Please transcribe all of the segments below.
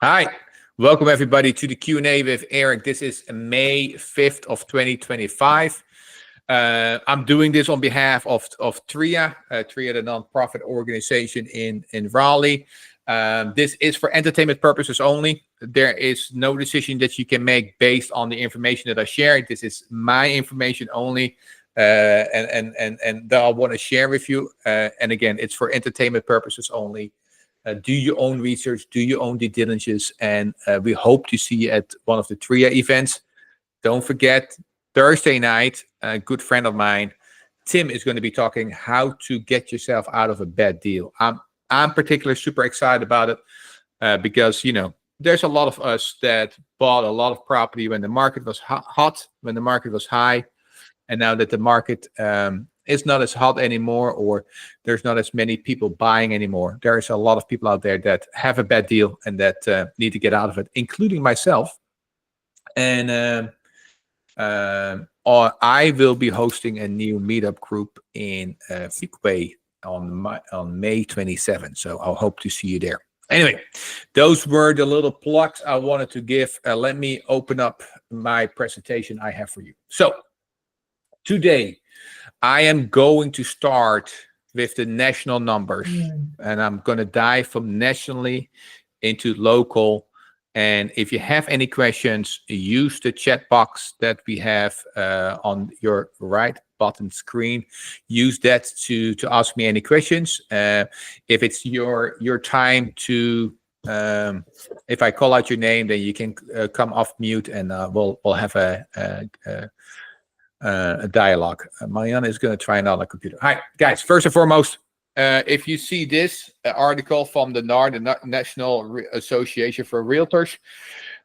Hi, welcome everybody to the Q&A with Eric. This is May 5th of 2025. I'm doing this on behalf of TRIA, TRIA, the nonprofit organization in Raleigh. This is for entertainment purposes only. There is no decision that you can make based on the information that I share. This is my information only, and that I want to share with you. And again, it's for entertainment purposes only. Do your own research, do your own due diligence, and we hope to see you at one of the TRIA events. Don't forget, Thursday night, a good friend of mine, Tim, is going to be talking how to get yourself out of a bad deal. I'm particularly super excited about it because, there's a lot of us that bought a lot of property when the market was hot, when the market was high, and now that the market is not as hot anymore, or there's not as many people buying anymore. There's a lot of people out there that have a bad deal and that need to get out of it, including myself. And I will be hosting a new meetup group in Fuquay on May 27th. So I'll hope to see you there. Anyway, those were the little plugs I wanted to give. Let me open up my presentation I have for you. So today, I am going to start with the national numbers, and I'm going to dive from nationally into local. And if you have any questions, use the chat box that we have on your right bottom screen. Use that to ask me any questions. If it's your time to, if I call out your name, then you can come off mute, and we'll have a dialogue. Marianne is going to try another computer. Hi, guys. First and foremost, if you see this article from the NAR, the National Association for Realtors,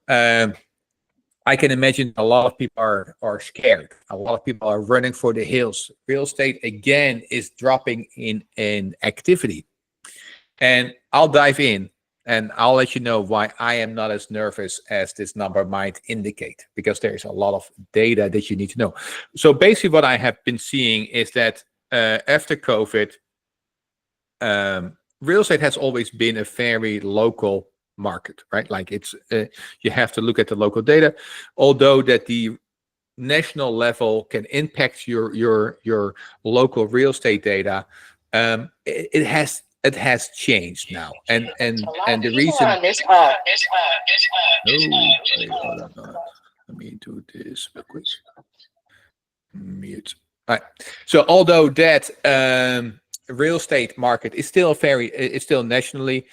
I can imagine a lot of people are scared. A lot of people are running for the hills. Real estate, again, is dropping in activity. And I'll dive in. And I'll let you know why I am not as nervous as this number might indicate, because there's a lot of data that you need to know. So basically what I have been seeing is that after COVID, real estate has always been a very local market, right? Like it's you have to look at the local data, although that the national level can impact your local real estate data. It has changed now, and the reason. Hold on. Let me do this real quick. Mute. All right. So although that real estate market is it's still nationally,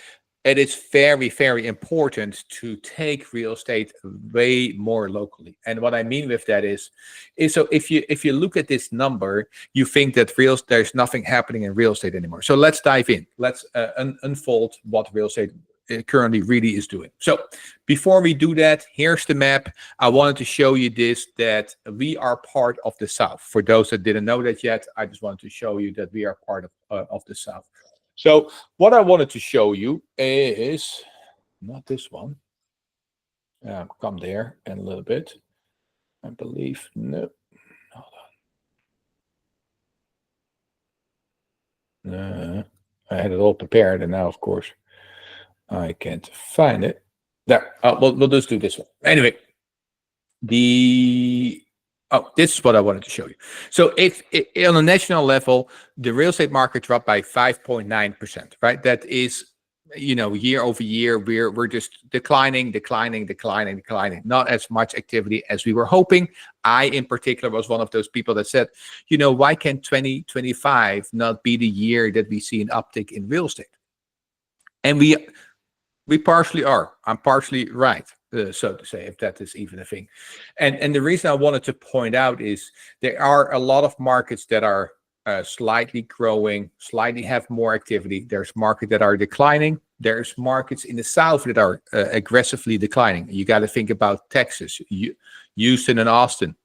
it is very, very important to take real estate way more locally. And what I mean with that is so if you look at this number, you think that there's nothing happening in real estate anymore. So let's dive in. Let's unfold what real estate currently really is doing. So before we do that, here's the map. I wanted to show you this, that we are part of the South. For those that didn't know that yet, I just wanted to show you that we are part of the South. So what I wanted to show you is not this one. Come there in a little bit. I believe. No. Hold on. I had it all prepared, and now, of course, I can't find it. There. We'll just do this one. Anyway, this is what I wanted to show you. So if on a national level, the real estate market dropped by 5.9%, right? That is, year over year, we're just declining. Not as much activity as we were hoping. I, in particular, was one of those people that said, why can 2025 not be the year that we see an uptick in real estate? And we partially are. I'm partially right. So to say, if that is even a thing. And the reason I wanted to point out is there are a lot of markets that are slightly growing, slightly have more activity. There's markets that are declining. There's markets in the South that are aggressively declining. You got to think about Texas, Houston and Austin.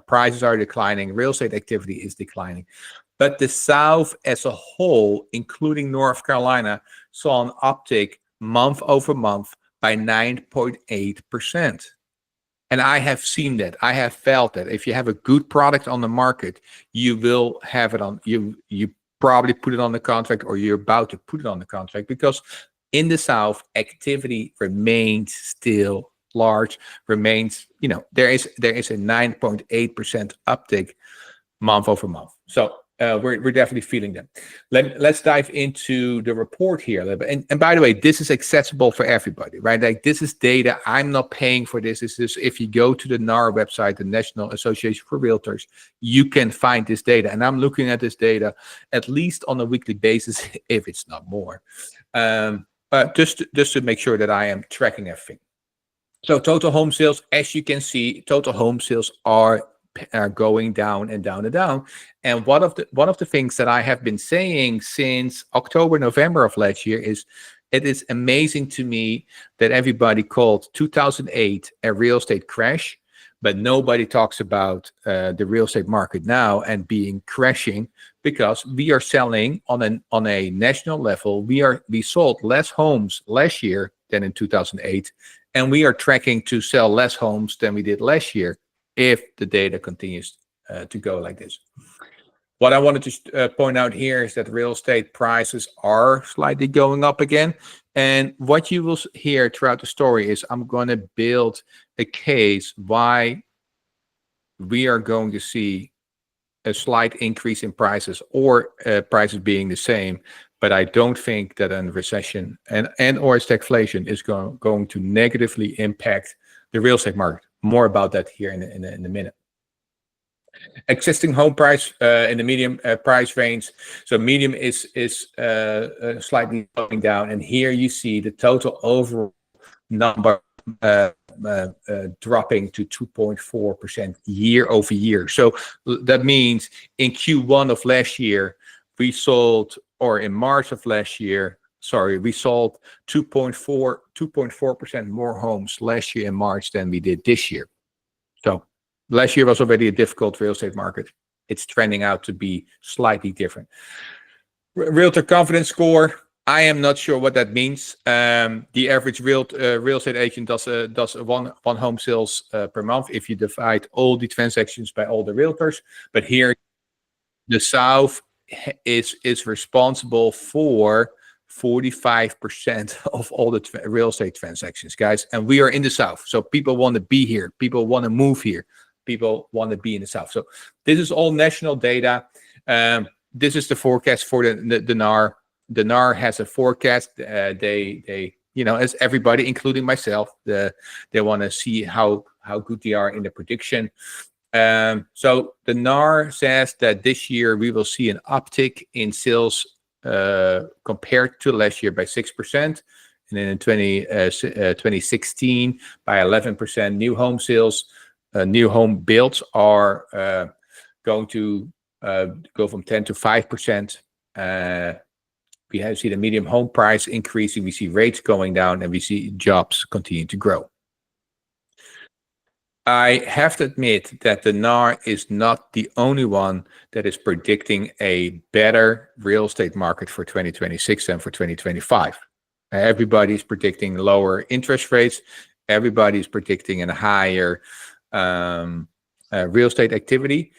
Prices are declining. Real estate activity is declining. But the South as a whole, including North Carolina, saw an uptick month over month by 9.8%. And I have seen that. I have felt that if you have a good product on the market, you will have it on, you probably put it on the contract, or you're about to put it on the contract, because in the South, activity remains still large, remains, there is a 9.8% uptick month over month. So we're definitely feeling them. Let's dive into the report here a little bit. And by the way, this is accessible for everybody, right? Like, this is data. I'm not paying for this. This is, if you go to the NAR website, the National Association for Realtors, you can find this data. And I'm looking at this data at least on a weekly basis, if it's not more. But just to make sure that I am tracking everything. So total home sales, as you can see, total home sales are going down and down and down. And one of the things that I have been saying since October, November of last year is, it is amazing to me that everybody called 2008 a real estate crash, but nobody talks about the real estate market now and being crashing, because we are selling on a national level. We sold less homes last year than in 2008, and we are tracking to sell less homes than we did last year, if the data continues to go like this. What I wanted to point out here is that real estate prices are slightly going up again. And what you will hear throughout the story is, I'm going to build a case why we are going to see a slight increase in prices, or prices being the same. But I don't think that a recession and or stagflation is going to negatively impact the real estate market. More about that here in a minute. Existing home price in the medium price range. So medium is slightly going down, and here you see the total overall number dropping to 2.4% year over year. So that means in Q1 of last year, we sold, or in March of last year, sorry, we sold 2.4% more homes last year in March than we did this year. So last year was already a difficult real estate market. It's trending out to be slightly different. Realtor confidence score, I am not sure what that means. The average real estate agent does one home sales per month if you divide all the transactions by all the realtors. But here, the South is responsible for 45% of all the real estate transactions, guys. And we are in the South, so people want to be here. People want to move here. People want to be in the South. So this is all national data. This is the forecast for the NAR. The NAR has a forecast. They as everybody, including myself, they want to see how good they are in the prediction. So the NAR says that this year we will see an uptick in sales compared to last year by 6%, and then in 2016 by 11%. New home sales, new home builds are going to go from 10 to 5%. We see the medium home price increasing, we see rates going down, and we see jobs continue to grow. I have to admit that the NAR is not the only one that is predicting a better real estate market for 2026 than for 2025. Everybody's predicting lower interest rates. Everybody's predicting a higher real estate activity.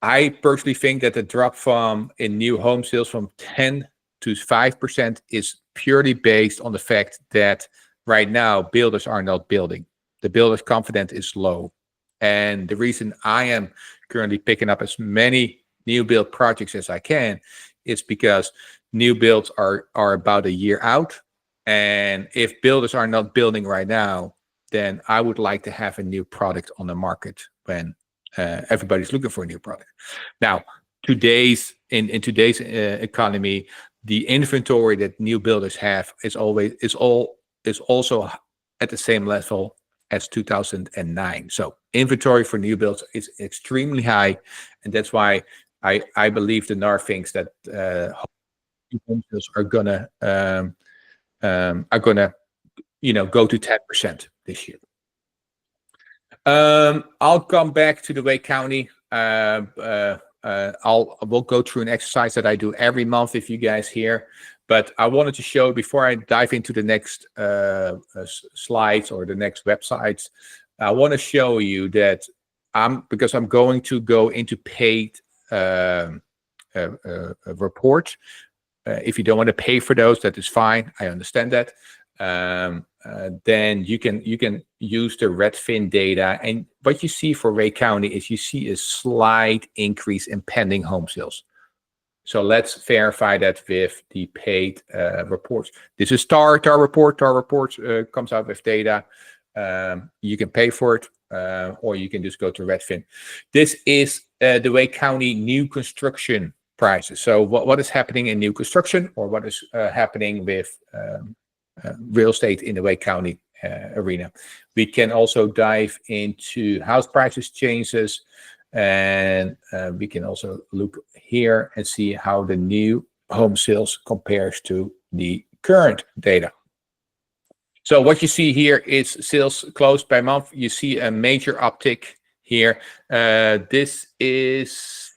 I personally think that the drop in new home sales from 10 to 5% is purely based on the fact that right now builders are not building. The builder's confidence is low. And the reason I am currently picking up as many new build projects as I can is because new builds are about a year out. And if builders are not building right now, then I would like to have a new product on the market when everybody's looking for a new product. Now, in today's economy, the inventory that new builders have is also at the same level as 2009. So inventory for new builds is extremely high, and that's why I believe the NAR thinks that home sales are gonna go to 10% this year. I'll come back to the Wake County. We'll go through an exercise that I do every month if you guys here. But I wanted to show, before I dive into the next slides or the next websites, I want to show you that because I'm going to go into paid report. if you don't want to pay for those, that is fine. I understand that. Then you can use the Redfin data, and what you see for Wake County is you see a slight increase in pending home sales. So let's verify that with the paid reports. This is TAR report. TAR reports comes out with data. You can pay for it, or you can just go to Redfin. This is the Wake County new construction prices. So what is happening in new construction, or what is happening with real estate in the Wake County arena. We can also dive into house prices changes, and we can also look here and see how the new home sales compares to the current data. So what you see here is sales closed by month. You see a major uptick here. This is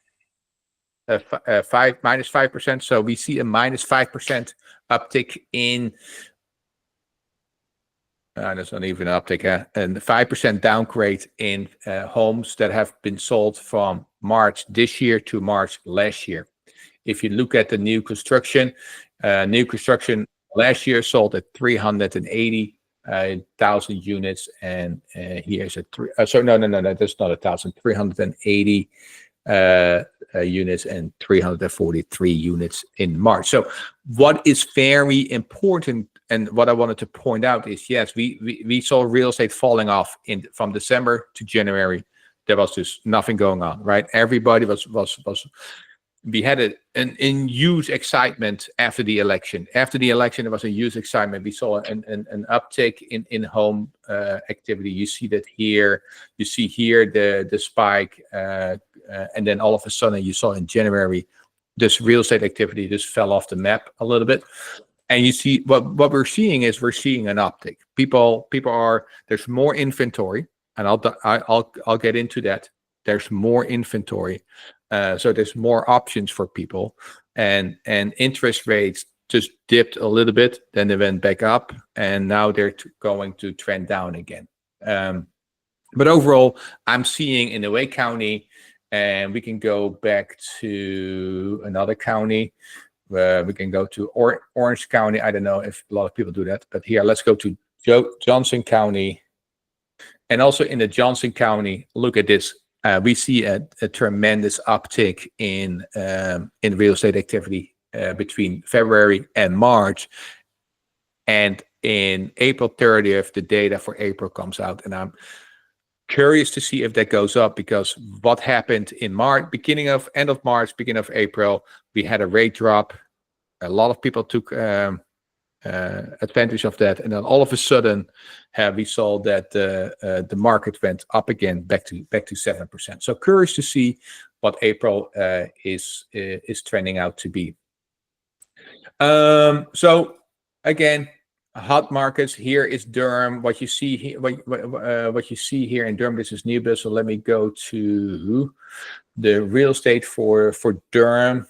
minus 5%. So we see a minus 5% uptick in. That's not even an uptick, and 5% downgrade in homes that have been sold from March this year to March last year. If you look at the new construction last year sold at 380,000 units, and here's a that's not 1,000, 380 units and 343 units in March. So what is very important, and what I wanted to point out is, yes, we saw real estate falling off from December to January. There was just nothing going on, right? Everybody was we had an huge excitement after the election. After the election, there was a huge excitement. We saw an uptick in home activity. You see that here. You see here the spike, and then all of a sudden you saw in January, this real estate activity just fell off the map a little bit. And you see what we're seeing is an uptick. People are, there's more inventory, and I'll get into that. There's more inventory, so there's more options for people, and interest rates just dipped a little bit, then they went back up, and now they're going to trend down again. But overall, I'm seeing in the Wake County, and we can go back to another county. We can go to Orange County. I don't know if a lot of people do that, but here, let's go to Johnson County. And also in the Johnson County, look at this. We see a tremendous uptick in real estate activity between February and March. And in April 30th, the data for April comes out, and I'm curious to see if that goes up, because what happened in March, end of March, beginning of April, we had a rate drop. A lot of people took advantage of that, and then all of a sudden, we saw that the market went up again, back to 7%. So curious to see what April is trending out to be. So again, hot markets. Here is Durham. What you see here, what you see here in Durham. This is new build. So let me go to the real estate for Durham.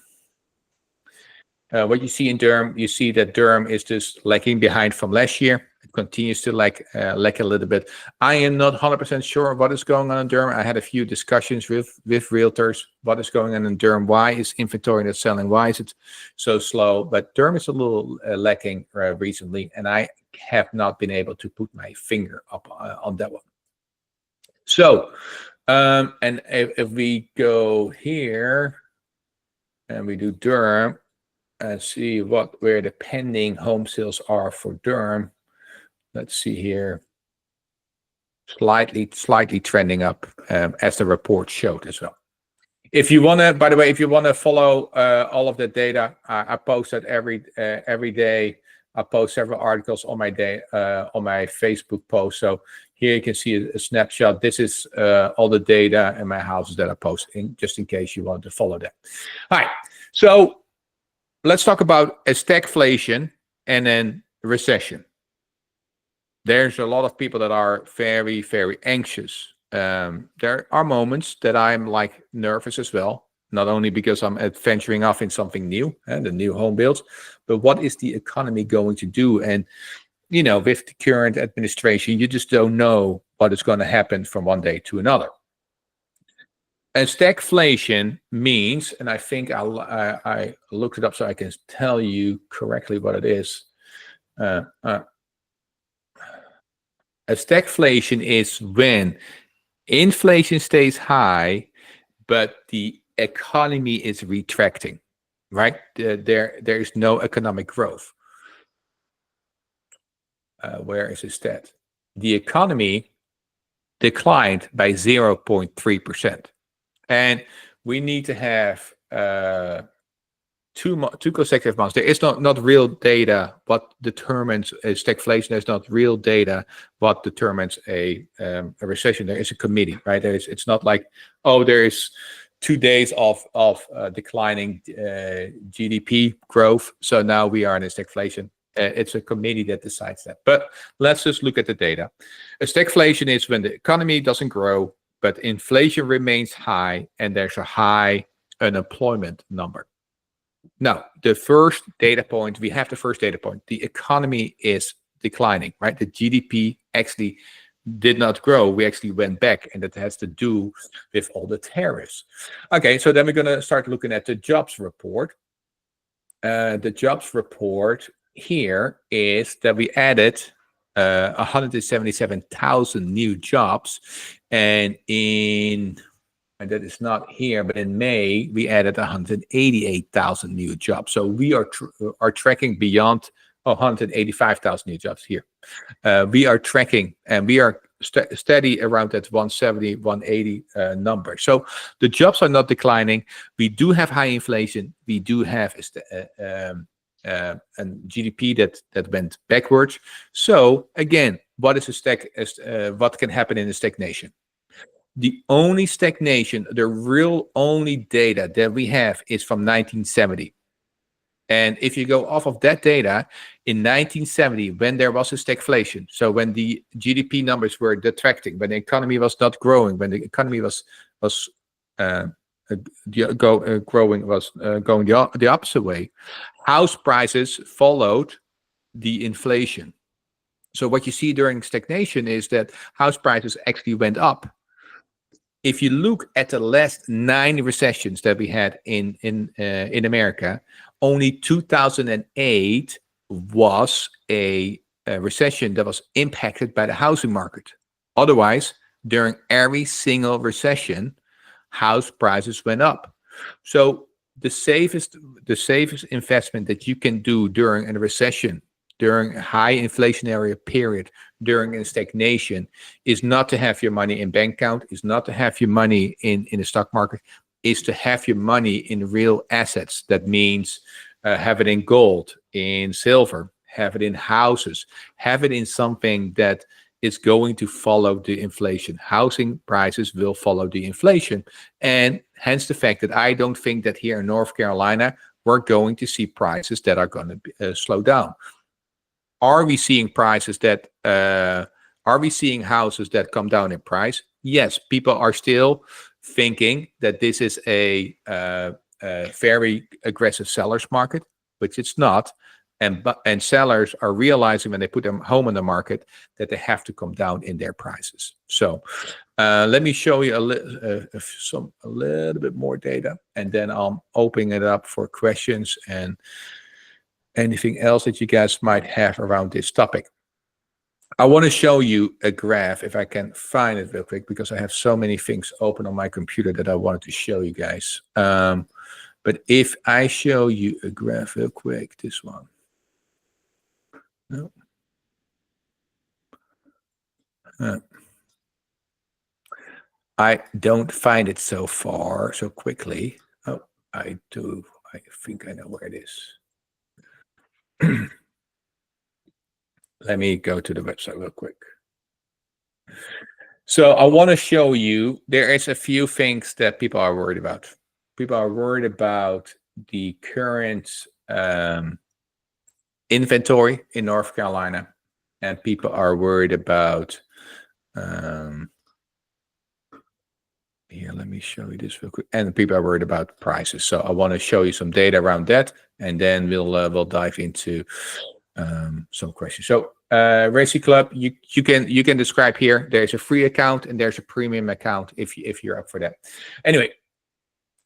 What you see in Durham, you see that Durham is just lagging behind from last year. It continues to lag a little bit. I am not 100% sure what is going on in Durham. I had a few discussions with realtors. What is going on in Durham? Why is inventory not selling? Why is it so slow? But Durham is a little lacking recently, and I have not been able to put my finger up on that one. So, and if we go here and we do Durham, and see where the pending home sales are for Durham. Let's see here. Slightly trending up, as the report showed as well. If you want to, by the way, if you want to follow all of the data, I post that every day. I post several articles on my Facebook post. So here you can see a snapshot. This is all the data in my houses that I post, just in case you want to follow that. All right. So let's talk about a stagflation and then recession. There's a lot of people that are very, very anxious. There are moments that I'm like nervous as well, not only because I'm venturing off in something new, and the new home builds, but what is the economy going to do? And, you know, with the current administration, you just don't know what is going to happen from one day to another. And stagflation means, and I think I looked it up so I can tell you correctly what it is. A stagflation is when inflation stays high, but the economy is retracting, right? There is no economic growth. Where is the stat? The economy declined by 0.3%. And we need to have two consecutive months. There is not real data what determines a stagflation. There's not real data what determines a recession. There is a committee, right? It's not like, oh, there is 2 days of declining GDP growth, so now we are in a stagflation. It's a committee that decides that. But let's just look at the data. A stagflation is when the economy doesn't grow, but inflation remains high and there's a high unemployment number. Now, the first data point, we have the first data point. The economy is declining, right? The GDP actually did not grow. We actually went back, and that has to do with all the tariffs. Okay, so then we're going to start looking at the jobs report. The jobs report here is that we added 177,000 new jobs, and that is not here, but in May we added 188,000 new jobs. So we are tracking beyond 185,000 new jobs here. We are tracking, and we are steady around that 170, 180 number. So the jobs are not declining. We do have high inflation. We do have a GDP that went backwards. So again, what is what can happen in a stagnation? The only stagnation, the real only data that we have is from 1970. And if you go off of that data, in 1970, when there was a stagflation, so when the GDP numbers were detracting, when the economy was not growing, when the economy was going the opposite way, house prices followed the inflation. So what you see during stagnation is that house prices actually went up. If you look at the last 9 recessions that we had in America, only 2008 was a recession that was impacted by the housing market. Otherwise, during every single recession, house prices went up. So the safest investment that you can do during a recession, during a high inflationary period, during a stagnation, is not to have your money in bank account, is not to have your money in the stock market, is to have your money in real assets. That means have it in gold, in silver, have it in houses, have it in something that is going to follow the inflation. Housing prices will follow the inflation. And hence the fact that I don't think that here in North Carolina, we're going to see prices that are going to slow down. Are we seeing prices that, are we seeing houses that come down in price? Yes, people are still thinking that this is a very aggressive seller's market, which it's not. And sellers are realizing when they put their home on the market that they have to come down in their prices. So let me show you a little bit more data, and then I'm opening it up for questions and anything else that you guys might have around this topic. I want to show you a graph, if I can find it real quick, because I have so many things open on my computer that I wanted to show you guys. But if I show you a graph real quick, this one. No. I don't find it so quickly. Oh, I do. I think I know where it is. Let me go to the website real quick. So I want to show you, there is a few things that people are worried about. People are worried about the current inventory in North Carolina, and people are worried about here, let me show you this real quick. And people are worried about prices. So I want to show you some data around that, and then we'll dive into some questions. So Racing Club, you can describe here. There's a free account and there's a premium account if you're up for that. Anyway,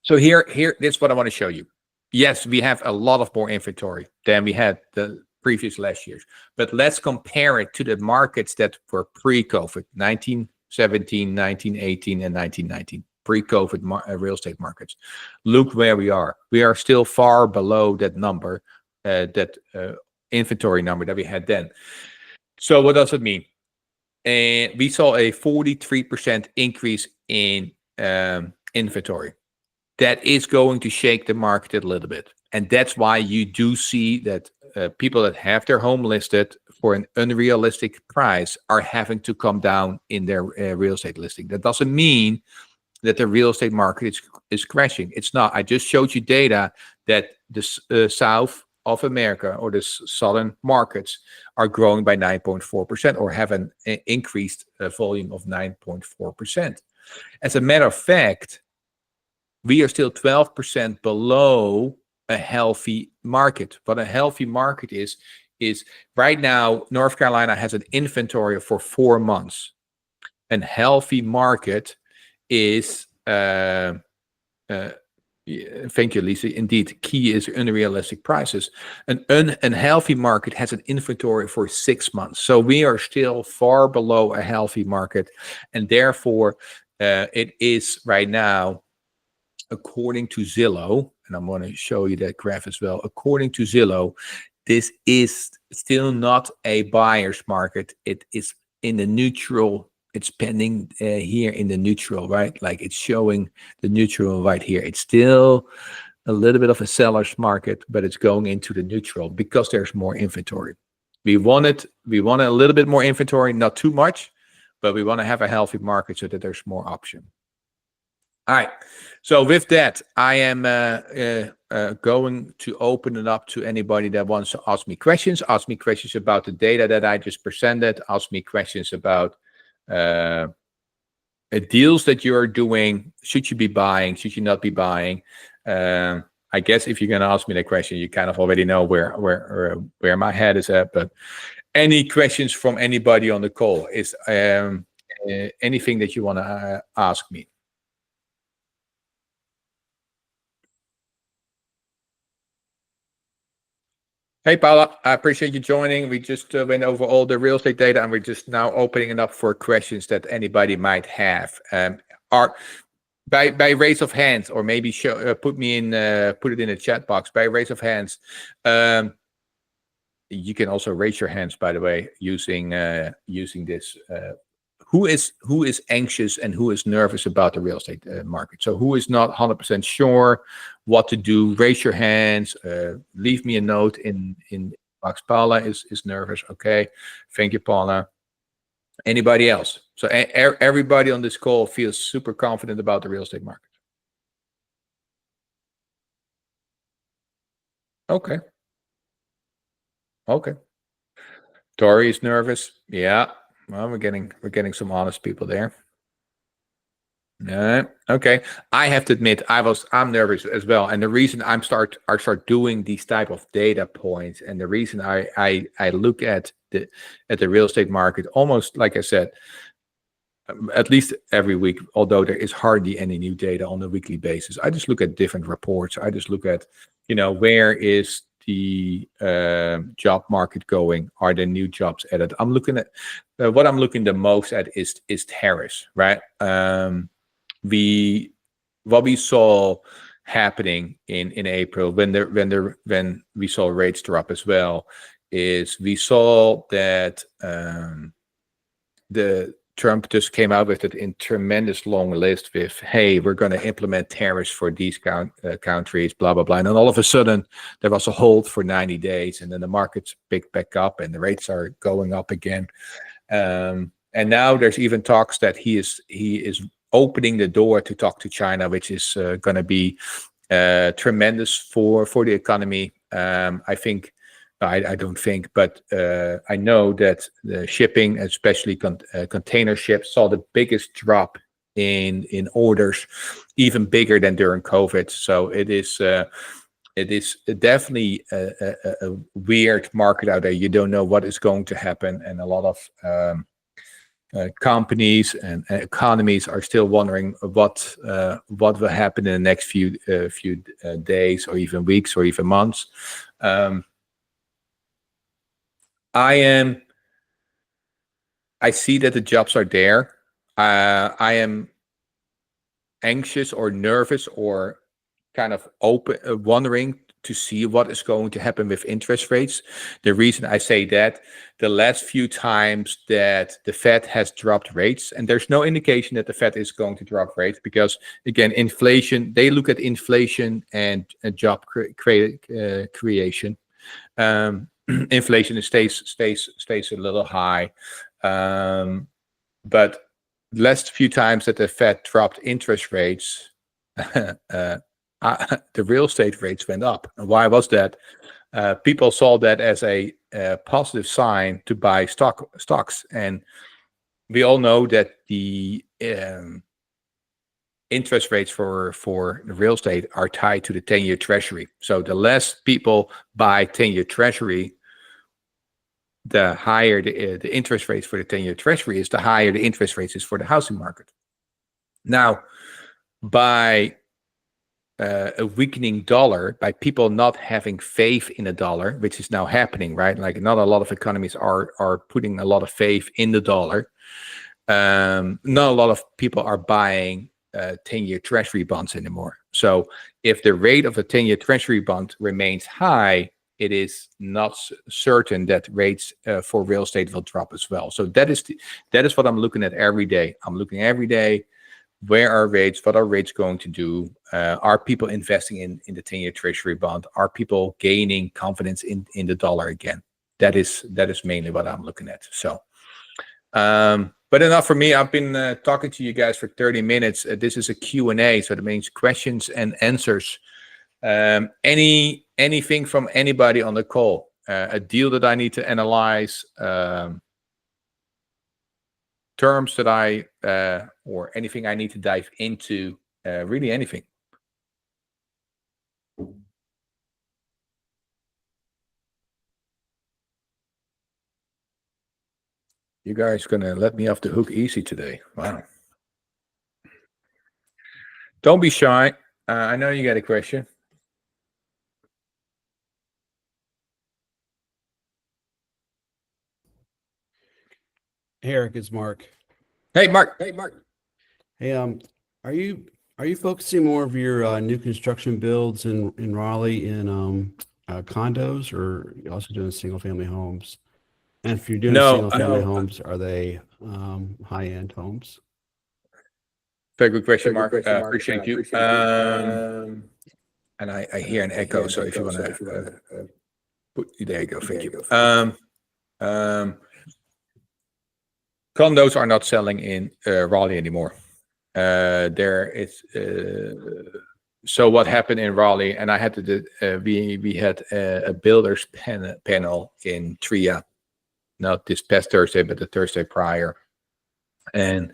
so here this is what I want to show you. Yes, we have a lot of more inventory than we had the previous last years, but let's compare it to the markets that were pre-COVID, 1917, 1918, and 1919, pre-COVID real estate markets. Look where we are. We are still far below that number, that inventory number that we had then. So what does it mean? And we saw a 43% increase in inventory. That is going to shake the market a little bit. And that's why you do see that people that have their home listed for an unrealistic price are having to come down in their real estate listing. That doesn't mean that the real estate market is crashing. It's not. I just showed you data that the South of America or the southern markets are growing by 9.4% or have an increased volume of 9.4%. As a matter of fact, we are still 12% below a healthy market. What a healthy market is right now, North Carolina has an inventory for 4 months. A healthy market is, thank you, Lisa. Indeed, key is unrealistic prices. An unhealthy market has an inventory for 6 months. So we are still far below a healthy market. And therefore, it is right now, according to Zillow, and I'm going to show you that graph as well. According to Zillow, this is still not a buyer's market. It is in the neutral. It's pending here in the neutral, right? Like it's showing the neutral right here. It's still a little bit of a seller's market, but it's going into the neutral because there's more inventory. We want a little bit more inventory, not too much, but we want to have a healthy market so that there's more option. All right. So with that, I am going to open it up to anybody that wants to ask me questions. Ask me questions about the data that I just presented. Ask me questions about deals that you're doing. Should you be buying? Should you not be buying? I guess if you're going to ask me that question, you kind of already know where my head is at. But any questions from anybody on the call is anything that you want to ask me. Hey, Paula, I appreciate you joining. We just went over all the real estate data, and we're just now opening it up for questions that anybody might have. By raise of hands, or maybe put it in the chat box. By raise of hands, you can also raise your hands. By the way, using this. Who is anxious and who is nervous about the real estate market? So who is not 100% sure what to do? Raise your hands. Leave me a note in box. Paula is nervous. Okay, thank you, Paula. Anybody else? So everybody on this call feels super confident about the real estate market. Okay. Okay. Tori is nervous. Yeah. Well, we're getting some honest people there. Okay. I have to admit, I'm nervous as well. And the reason I start doing these type of data points, and the reason I look at the real estate market almost, like I said, at least every week, although there is hardly any new data on a weekly basis. I just look at different reports. I just look at, where is the job market going? Are there new jobs added? I'm looking at what I'm looking the most at is tariffs, right? What we saw happening in April when we saw rates drop as well is we saw that the Trump just came out with it in tremendous long list with, hey, we're going to implement tariffs for these countries, blah, blah, blah. And then all of a sudden, there was a hold for 90 days, and then the markets picked back up, and the rates are going up again. And now there's even talks that he is opening the door to talk to China, which is going to be tremendous for the economy. I think. I don't think, but I know that the shipping, especially container ships, saw the biggest drop in orders, even bigger than during COVID. So it it is definitely a weird market out there. You don't know what is going to happen, and a lot of companies and economies are still wondering what will happen in the next few days, or even weeks, or even months. I see that the jobs are there. I am anxious or nervous or kind of open, wondering to see what is going to happen with interest rates. The reason I say that, the last few times that the Fed has dropped rates, and there's no indication that the Fed is going to drop rates, because again, inflation, they look at inflation and job creation. Inflation stays a little high, but last few times that the Fed dropped interest rates, the real estate rates went up. And why was that? People saw that as a positive sign to buy stocks, and we all know that the interest rates for the real estate are tied to the 10-year Treasury. So the less people buy 10-year Treasury, the higher the interest rates for the 10-year Treasury is, the higher the interest rates is for the housing market. Now, by a weakening dollar, by people not having faith in the dollar, which is now happening, right? Like, not a lot of economies are putting a lot of faith in the dollar. Not a lot of people are buying 10-year Treasury bonds anymore. So if the rate of a 10-year Treasury bond remains high, it is not certain that rates for real estate will drop as well. So that is what I'm looking at every day. I'm looking every day, where are rates? What are rates going to do? Are people investing in the 10-year Treasury bond? Are people gaining confidence in the dollar again? That is mainly what I'm looking at. So, but enough for me. I've been talking to you guys for 30 minutes. This is a Q&A, so that means questions and answers. Anything from anybody on the call? A deal that I need to analyze? Terms that I or anything I need to dive into? Really anything. You guys gonna let me off the hook easy today. Wow. Don't be shy. I know you got a question. Hey, Eric, it's Mark. Hey, Mark. Hey, are you focusing more of your new construction builds in Raleigh in condos, or you also doing single family homes? And if you're doing No, single family homes, are they high-end homes? Very good question, Mark. Appreciate you. And I hear an echo, so if you want to there you go. Thank you. Condos are not selling in Raleigh anymore. There is so what happened in Raleigh, and I had to we had a builders panel in Tria, not this past Thursday, but the Thursday prior, and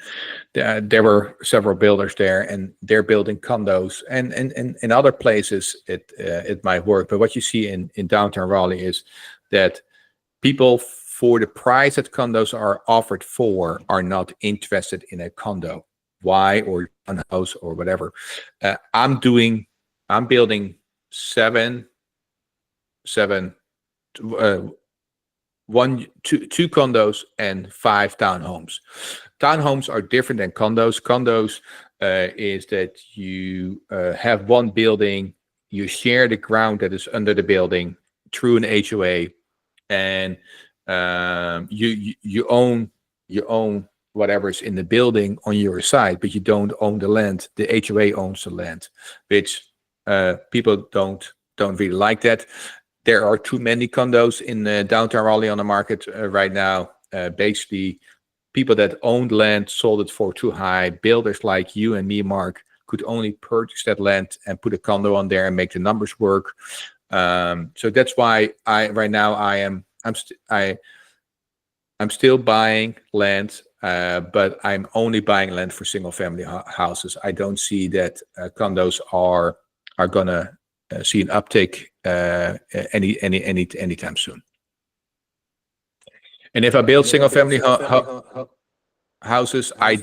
there were several builders there, and they're building condos, and in other places it might work, but what you see in downtown Raleigh is that people, for the price that condos are offered for, are not interested in a condo. Why? Or a house or whatever. I'm building two condos and 5 townhomes. Townhomes are different than condos. Condos is that you have one building, you share the ground that is under the building through an HOA, and you own whatever's in the building on your side, but you don't own the land. The HOA owns the land, which people don't really like that. There are too many condos in downtown Raleigh on the market right now. Basically, people that owned land sold it for too high. Builders like you and me, Mark, could only purchase that land and put a condo on there and make the numbers work. So that's why I'm still buying land, but I'm only buying land for single family houses. I don't see that condos are gonna see an uptick anytime soon. And if I build single family houses, I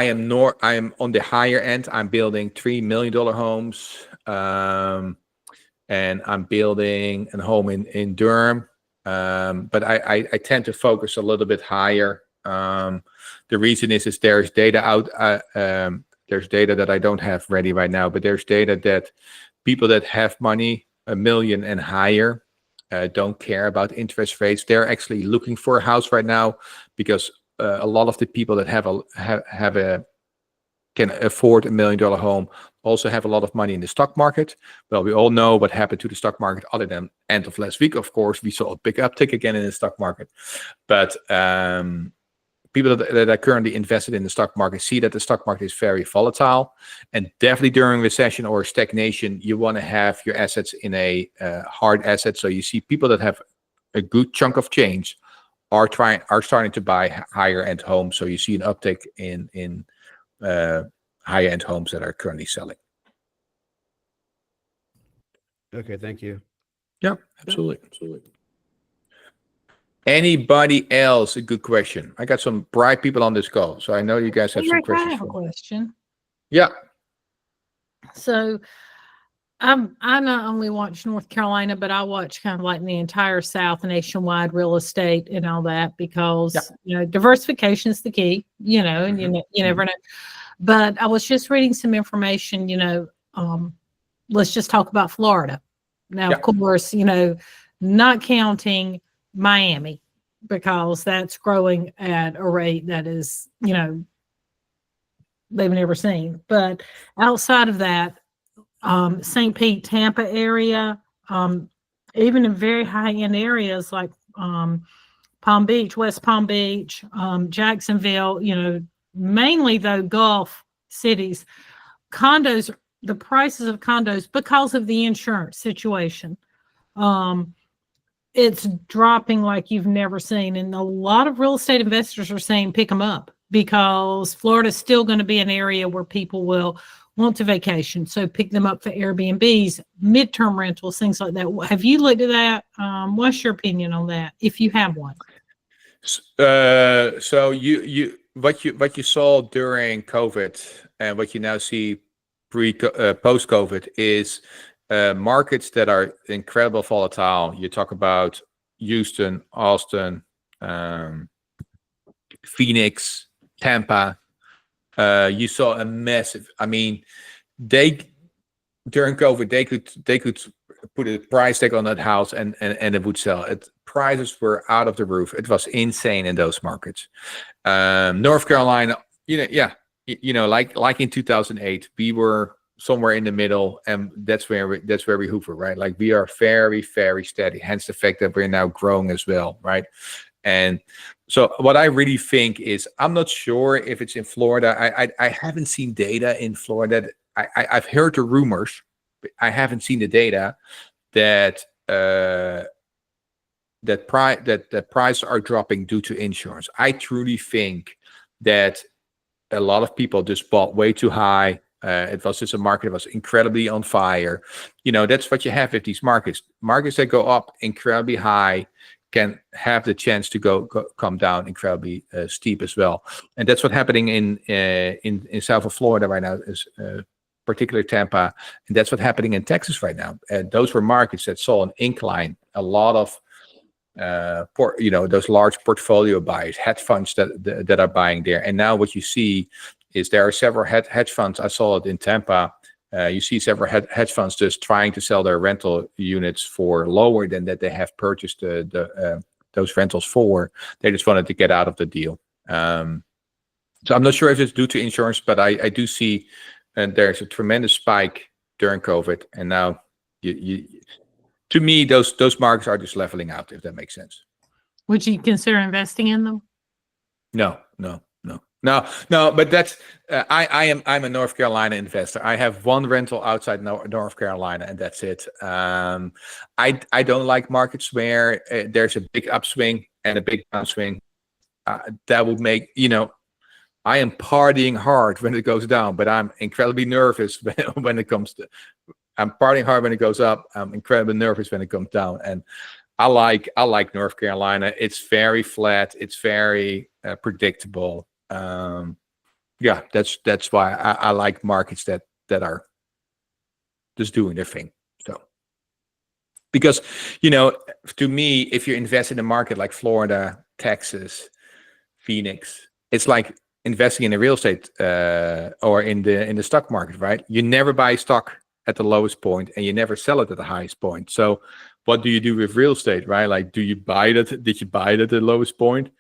am on the higher end. I'm building $3 million homes, and I'm building a home in Durham. But I tend to focus a little bit higher. The reason is there's data out. There's data that I don't have ready right now, but there's data that people that have money, $1 million and higher, don't care about interest rates. They're actually looking for a house right now because a lot of the people that can afford $1 million home also have a lot of money in the stock market. Well, we all know what happened to the stock market other than end of last week. Of course, we saw a big uptick again in the stock market. But people that are currently invested in the stock market see that the stock market is very volatile. And definitely during recession or stagnation, you want to have your assets in a hard asset. So you see people that have a good chunk of change are starting to buy higher end homes. So you see an uptick in higher end homes that are currently selling. Okay, thank you. Yeah, absolutely. Anybody else? A good question. I got some bright people on this call, so I know you guys have some questions. I have a question. Yeah. So I not only watch North Carolina, but I watch kind of like the entire South, nationwide real estate and all that, because diversification is the key. And you never know. But I was just reading some information. Let's just talk about Florida now. Of course, not counting Miami, because that's growing at a rate that is, they've never seen. But outside of that, St. Pete, Tampa area, even in very high-end areas like Palm Beach, West Palm Beach, Jacksonville, mainly though Gulf cities, condos, the prices of condos, because of the insurance situation, it's dropping like you've never seen. And a lot of real estate investors are saying pick them up, because Florida is still going to be an area where people will want to vacation. So pick them up for Airbnbs, midterm rentals, things like that. Have you looked at that? What's your opinion on that, if you have one? So what you saw during COVID and what you now see post COVID is markets that are incredible volatile. You talk about Houston, Austin, Phoenix, Tampa. You saw a massive. I mean, during COVID they could put a price tag on that house and it would sell. Prices were out of the roof. It was insane in those markets. North Carolina, like in 2008, we were somewhere in the middle, and that's where we hover, right? Like we are very, very steady. Hence the fact that we're now growing as well, right? And so what I really think is, I'm not sure if it's in Florida. I haven't seen data in Florida. I've heard the rumors, but I haven't seen the data that prices are dropping due to insurance. I truly think that a lot of people just bought way too high. It was just a market that was incredibly on fire. That's what you have with these markets. Markets that go up incredibly high can have the chance to come down incredibly steep as well. And that's what's happening in south of Florida right now, is particularly Tampa, and that's what's happening in Texas right now. And those were markets that saw an incline. A lot of those large portfolio buyers, hedge funds that are buying there. And now what you see is there are several hedge funds. I saw it in Tampa. You see several hedge funds just trying to sell their rental units for lower than that they have purchased those rentals for. They just wanted to get out of the deal. So I'm not sure if it's due to insurance, but I do see, and there's a tremendous spike during COVID, and now to me those markets are just leveling out, if that makes sense. Would you consider investing in them? No. But that's I'm a North Carolina investor. I have one rental outside North Carolina, and that's it. I don't like markets where there's a big upswing and a big downswing. That would make, I am partying hard when it goes down, but I'm incredibly nervous when it comes to I'm partying hard when it goes up. I'm incredibly nervous when it comes down. And I like North Carolina. It's very flat. It's very predictable. Yeah, that's why I like markets that are just doing their thing. So because to me, if you invest in a market like Florida, Texas, Phoenix, it's like investing in a real estate or in the stock market, right? You never buy stock at the lowest point and you never sell it at the highest point. So what do you do with real estate, right? Like, did you buy it at the lowest point?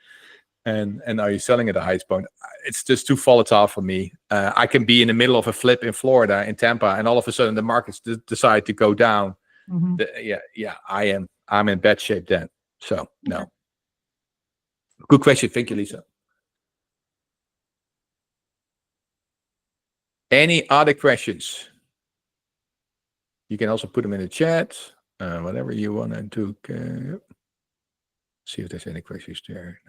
And are you selling at the highest point? It's just too volatile for me. I can be in the middle of a flip in Florida, in Tampa, and all of a sudden the markets decide to go down. I'm in bad shape then. So no. Good question. Thank you, Lisa. Any other questions? You can also put them in the chat. Whatever you want to do. See if there's any questions there.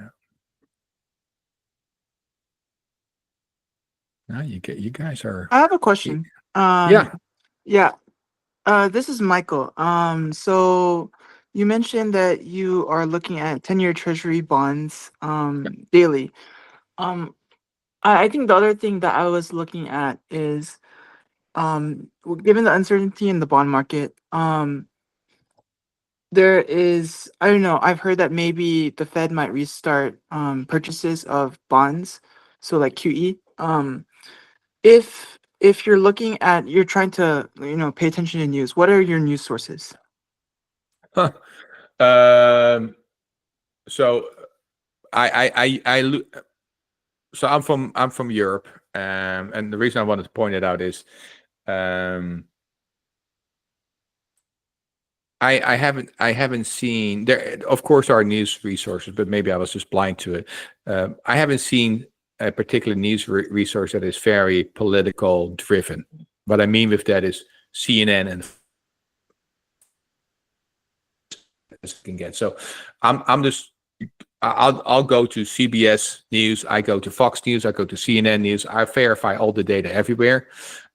No, you guys are. I have a question. Yeah. This is Michael. So you mentioned that you are looking at 10-year Treasury bonds daily. I think the other thing that I was looking at is given the uncertainty in the bond market, there is, I don't know, I've heard that maybe the Fed might restart purchases of bonds, so like QE. If you're looking at, you're trying to, pay attention to news, what are your news sources? So so I'm from Europe, and the reason I wanted to point it out is I haven't seen there. Of course, there are news resources, but maybe I was just blind to it. I haven't seen a particular news resource that is very political driven. What I mean with that is CNN and can get. So I'm just I'll go to CBS News, I go to Fox News, I go to CNN News. I verify all the data everywhere.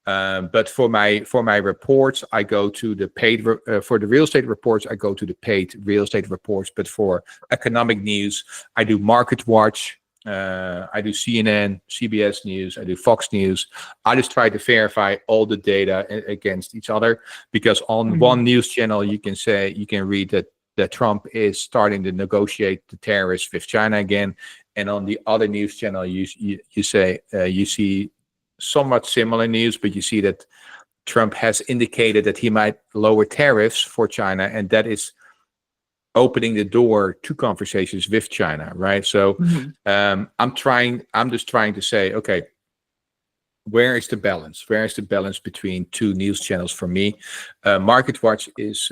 But for my reports, I go to the paid for the real estate reports. I go to the paid real estate reports. But for economic news, I do Market Watch. I do CNN, CBS News. I do Fox News. I just try to verify all the data against each other, because on one news channel you can read that Trump is starting to negotiate the tariffs with China again, and on the other news channel you see somewhat similar news, but you see that Trump has indicated that he might lower tariffs for China, and that is opening the door to conversations with China, right? So I'm just trying to say, okay, where is the balance? Where is the balance between two news channels for me? Market Watch is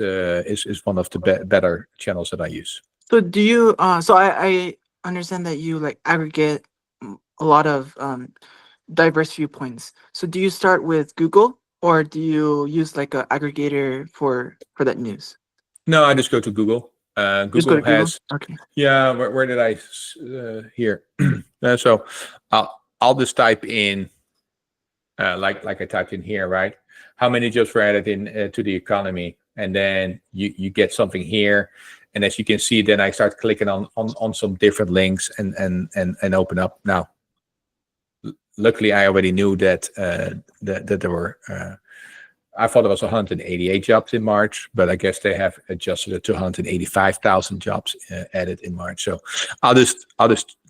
one of the better channels that I use. So do you? So I understand that you like aggregate a lot of diverse viewpoints. So do you start with Google, or do you use like an aggregator for that news? No, I just go to Google. Google has. Okay. Yeah, where did I here? So I'll just type in like I typed in here, right? How many jobs were added in to the economy, and then you get something here, and as you can see, then I start clicking on some different links and open up. Now, luckily, I already knew that that there were. I thought it was 188 jobs in March, but I guess they have adjusted it to 185,000 jobs added in March. So I'll just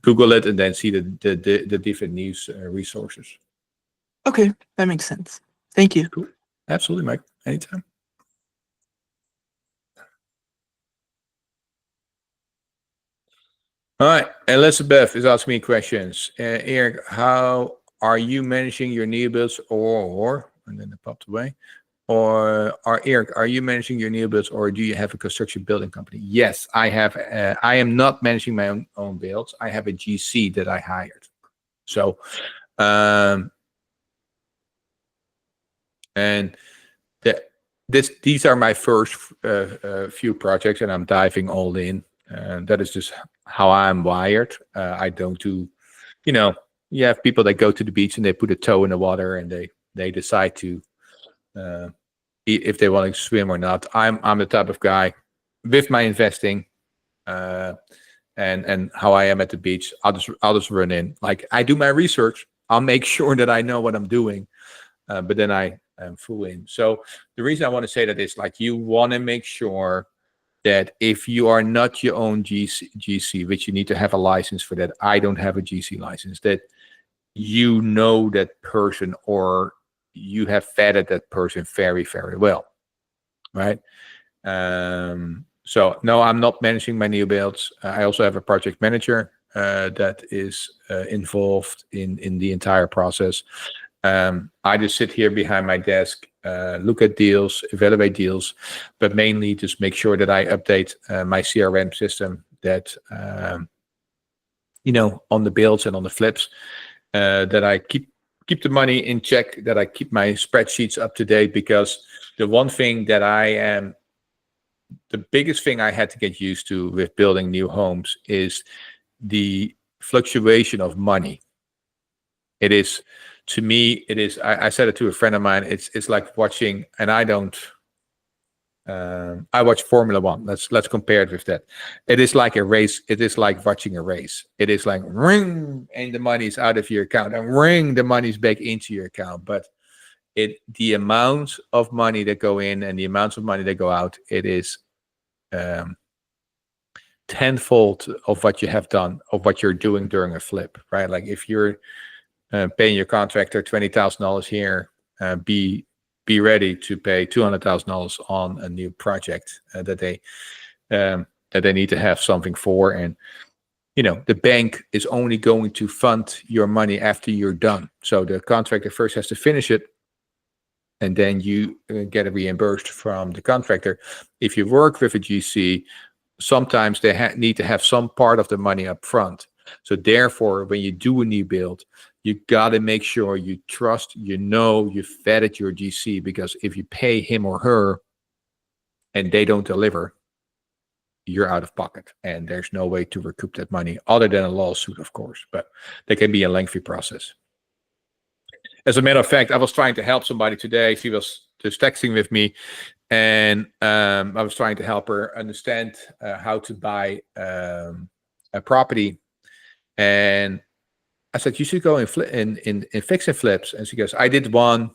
Google it and then see the different news resources. Okay, that makes sense. Thank you. Cool. Absolutely, Mike. Anytime. All right, Elizabeth is asking me questions. Eric, how are you managing your new builds, or and then it popped away? Or Eric, are you managing your new builds, or do you have a construction building company? Yes, I have. I am not managing my own builds. I have a GC that I hired. So, and these are my first few projects, and I'm diving all in. And that is just how I'm wired. I don't do, you have people that go to the beach and they put a toe in the water and they decide to if they want to swim or not. I'm the type of guy with my investing, and how I am at the beach. I'll just run in. Like, I do my research. I'll make sure that I know what I'm doing, but then I am full in. So the reason I want to say that is, like, you want to make sure that if you are not your own GC, which you need to have a license for that. I don't have a GC license. That you know that person, or you have vetted that person very, very well, right? So no, I'm not managing my new builds. I also have a project manager that is involved in the entire process. I just sit here behind my desk, look at deals, evaluate deals, but mainly just make sure that I update my CRM system, that on the builds and on the flips, that I keep the money in check, that I keep my spreadsheets up to date. Because the one thing that the biggest thing I had to get used to with building new homes is the fluctuation of money. It is, to me, I said it to a friend of mine, it's like watching, and I watch Formula One. Let's compare it with that. It is like a race. It is like watching a race. It is like ring, and the money's out of your account, and ring, the money's back into your account. But the amounts of money that go in and the amounts of money that go out, it is tenfold of what you have done, of what you're doing during a flip, right? Like, if you're paying your contractor $20,000 here, be ready to pay $200,000 on a new project that they need to have something for. And the bank is only going to fund your money after you're done. So the contractor first has to finish it, and then you get reimbursed from the contractor. If you work with a GC, sometimes they need to have some part of the money up front. So therefore, when you do a new build, you got to make sure you trust, you've vetted your GC, because if you pay him or her and they don't deliver, you're out of pocket, and there's no way to recoup that money other than a lawsuit, of course, but that can be a lengthy process. As a matter of fact, I was trying to help somebody today. She was just texting with me, and I was trying to help her understand how to buy a property. And I said, you should go in fix and flips. And she goes, I did one.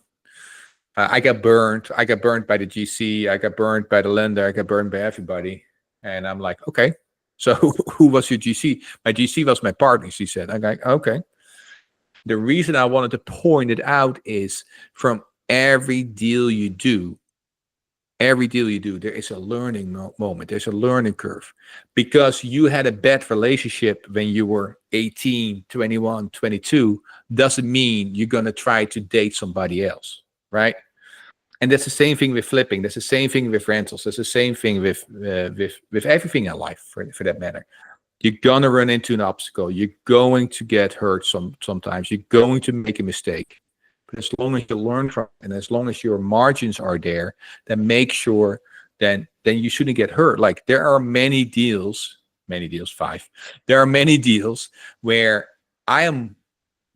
I got burned. I got burned by the GC. I got burned by the lender. I got burned by everybody. And I'm like, okay, so who was your GC? My GC was my partner, she said. I'm like, okay. The reason I wanted to point it out is, from every deal you do, there is a learning moment. There's a learning curve. Because you had a bad relationship when you were 18, 21, 22, doesn't mean you're going to try to date somebody else, right? And that's the same thing with flipping. That's the same thing with rentals. That's the same thing with everything in life, for that matter. You're going to run into an obstacle. You're going to get hurt sometimes. You're going to make a mistake. But as long as you learn from it, and as long as your margins are there, then make sure then you shouldn't get hurt. Like, there are many deals, 5. There are many deals where I am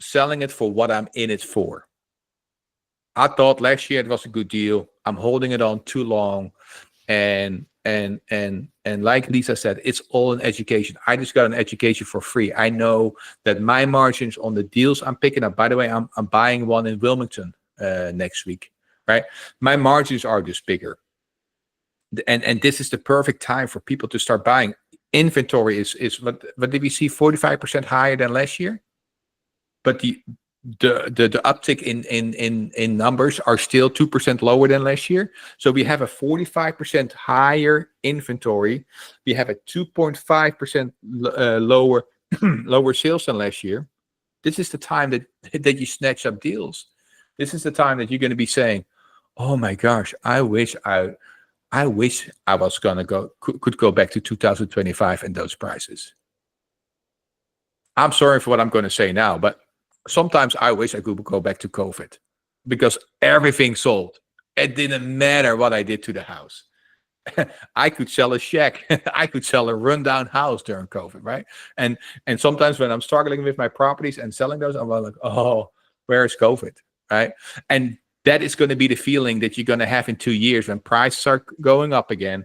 selling it for what I'm in it for. I thought last year it was a good deal. I'm holding it on too long. And like Lisa said, it's all an education. I just got an education for free. I know that my margins on the deals I'm picking up, by the way, I'm buying one in Wilmington next week, right? My margins are just bigger. And this is the perfect time for people to start buying. Inventory is what did we see, 45% higher than last year? But the uptick in numbers are still 2% lower than last year. So we have a 45% higher inventory. We have a 2.5% lower sales than last year. This is the time that you snatch up deals. This is the time that you're going to be saying, "Oh my gosh, I wish I was gonna could go back to 2025 and those prices." I'm sorry for what I'm going to say now, but sometimes I wish I could go back to COVID, because everything sold. It didn't matter what I did to the house. I could sell a shack. I could sell a rundown house during COVID, right? And sometimes when I'm struggling with my properties and selling those, I'm like, oh, where is COVID, right? And that is going to be the feeling that you're going to have in 2 years when prices are going up again.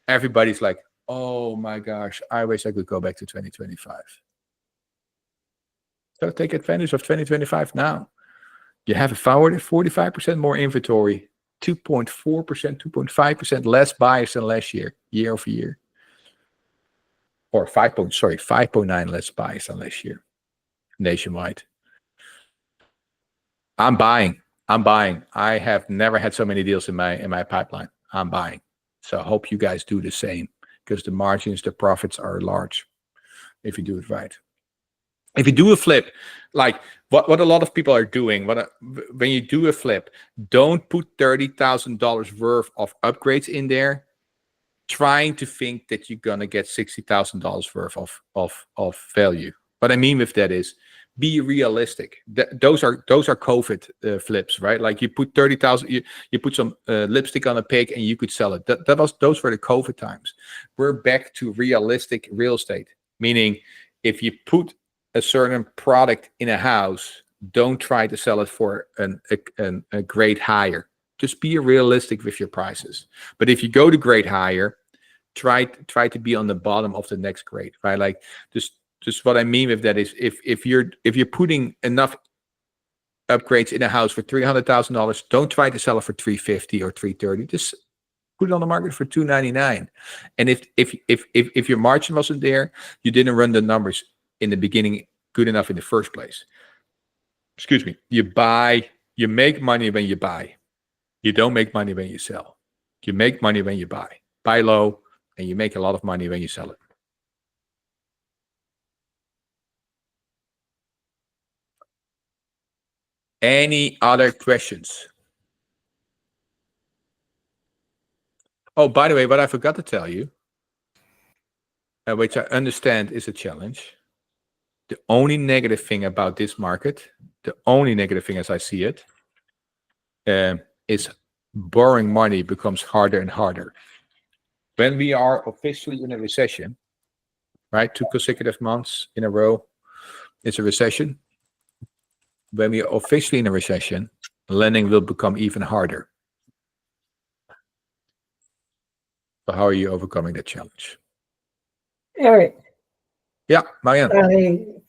Everybody's like, oh my gosh, I wish I could go back to 2025. So take advantage of 2025 now. You have a 45% more inventory, 2.4%, 2.5% less buyers than last year, year over year. Or 5.9 less buyers than last year, nationwide. I'm buying. I have never had so many deals in my pipeline. I'm buying. So I hope you guys do the same, because the margins, the profits are large if you do it right. If you do a flip, like what a lot of people are doing, when you do a flip, don't put $30,000 worth of upgrades in there, trying to think that you're gonna get $60,000 worth of value. What I mean with that is, be realistic. Those are COVID flips, right? Like you put 30,000, you put some lipstick on a pig and you could sell it. Those were the COVID times. We're back to realistic real estate, meaning if you put a certain product in a house, don't try to sell it for a grade higher. Just be realistic with your prices. But if you go to grade higher, try to be on the bottom of the next grade, right? Like just what I mean with that is, if you're putting enough upgrades in a house for $300,000, don't try to sell it for $350 or $330. Just put it on the market for $299. And if your margin wasn't there, you didn't run the numbers in the beginning good enough in the first place. Excuse me. You make money when you buy. You don't make money when you sell. You make money when you buy. Buy low, and you make a lot of money when you sell it. Any other questions? Oh, by the way, what I forgot to tell you, which I understand is a challenge. The only negative thing about this market, the only negative thing as I see it, is borrowing money becomes harder and harder. When we are officially in a recession, right? 2 consecutive months in a row, it's a recession. When we are officially in a recession, lending will become even harder. So how are you overcoming that challenge? Eric, Yeah, Marianne.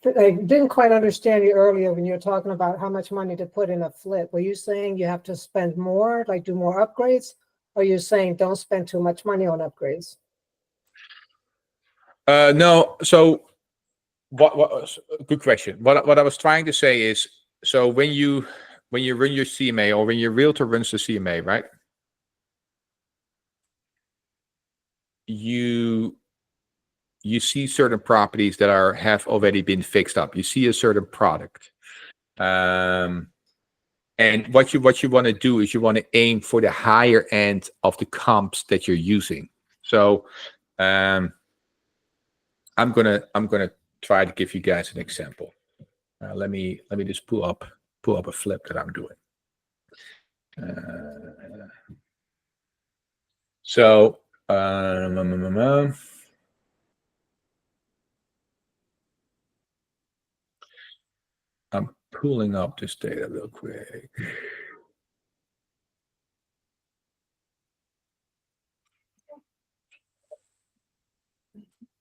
I didn't quite understand you earlier when you were talking about how much money to put in a flip. Were you saying you have to spend more, like do more upgrades? Or you're saying don't spend too much money on upgrades? No. So what good question. What I was trying to say is, so when you run your CMA, or when your realtor runs the CMA, right? You see certain properties that have already been fixed up. You see a certain product. And what you want to do is you want to aim for the higher end of the comps that you're using. So I'm gonna try to give you guys an example. Let me just pull up a flip that I'm doing. I'm pulling up this data real quick.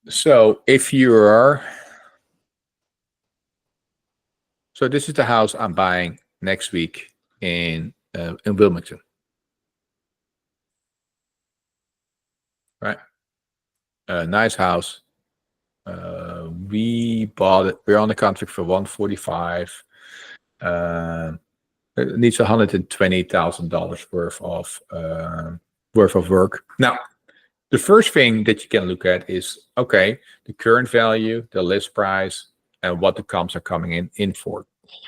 So this is the house I'm buying next week in Wilmington, right? Nice house. We bought it. We're on the contract for $145. It needs $120,000 worth of work. Now, the first thing that you can look at is, okay, the current value, the list price, and what the comps are coming in for.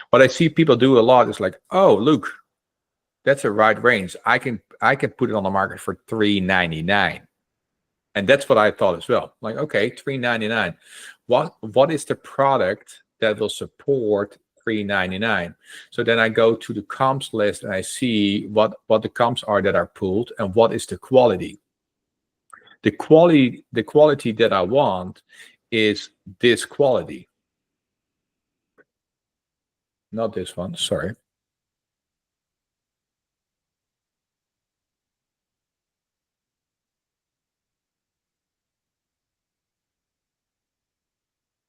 What I see people do a lot is like, oh, look, that's a right range. I can put it on the market for $399. And that's what I thought as well. Like, okay, $399. What is the product that will support $399? So then I go to the comps list and I see what the comps are that are pulled and what is the quality. The quality that I want is this quality. Not this one, sorry.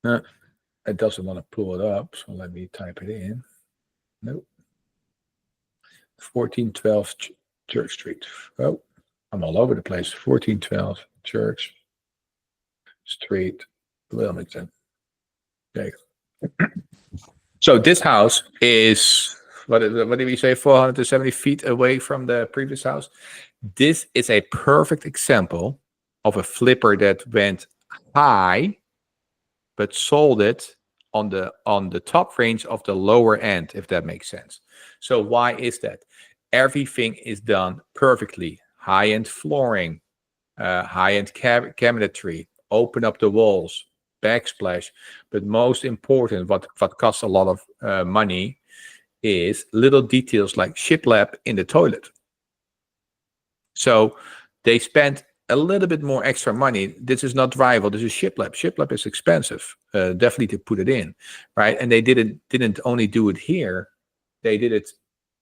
It doesn't want to pull it up, so let me type it in. Nope. 1412 Church Street. Oh, I'm all over the place. 1412 Church Street, Wilmington. Okay. So this house is, what did we say, 470 feet away from the previous house? This is a perfect example of a flipper that went high, but sold it on the top range of the lower end, if that makes sense. So why is that? Everything is done perfectly. High-end flooring, high-end cabinetry, open up the walls, backsplash. But most important, what costs a lot of money is little details like shiplap in the toilet. So they spent a little bit more extra money. This is not drywall. This is shiplap. Shiplap is expensive, definitely to put it in, right? And they didn't only do it here. They did it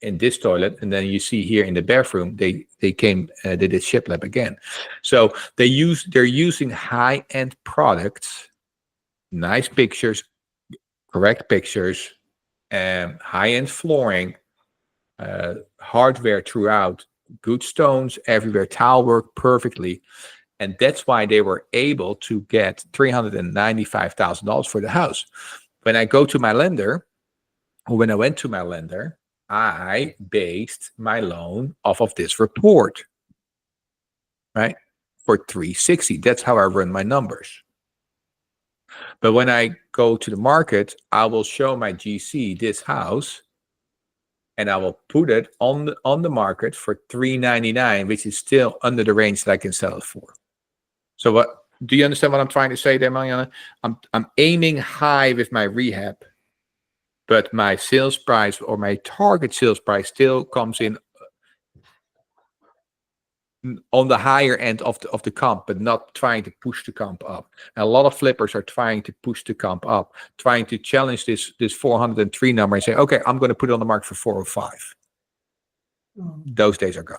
in this toilet, and then you see here in the bathroom, they did shiplap again. So they're using high-end products, nice pictures, correct pictures, high-end flooring, hardware throughout, good stones everywhere, tile work perfectly. And that's why they were able to get $395,000 for the house. When I went to my lender, I based my loan off of this report, right? For 360. That's how I run my numbers. But when I go to the market, I will show my GC this house, and I will put it on the market for $399, which is still under the range that I can sell it for. So what do you understand what I'm trying to say there, Mariana? I'm aiming high with my rehab, but my sales price or my target sales price still comes in on the higher end of the comp, but not trying to push the comp up. And a lot of flippers are trying to push the comp up, trying to challenge this 403 number and say, okay, I'm going to put it on the market for 405. Those days are gone.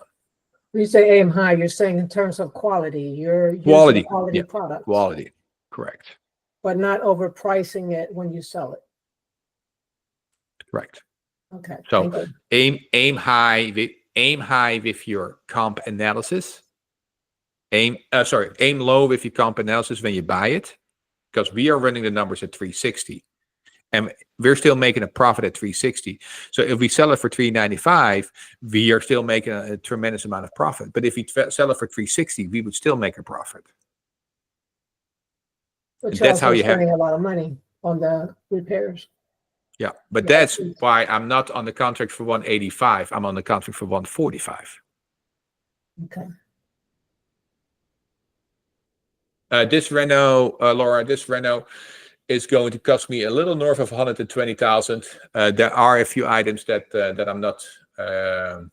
When you say aim high, you're saying in terms of quality, you're Quality, using quality yeah, products. Quality, correct. But not overpricing it when you sell it. Correct. Okay. So thank you. aim high with your comp analysis. Aim low with your comp analysis when you buy it, because we are running the numbers at 360, and we're still making a profit at 360. So if we sell it for 395, we are still making a tremendous amount of profit. But if we sell it for 360, we would still make a profit. But And you're that's how also you have. spending a lot of money on the repairs. Yeah, but Yeah, that's why I'm not on the contract for 185. I'm on the contract for 145. Okay. This Renault, Laura, is going to cost me a little north of 120,000. There are a few items that I'm not 100%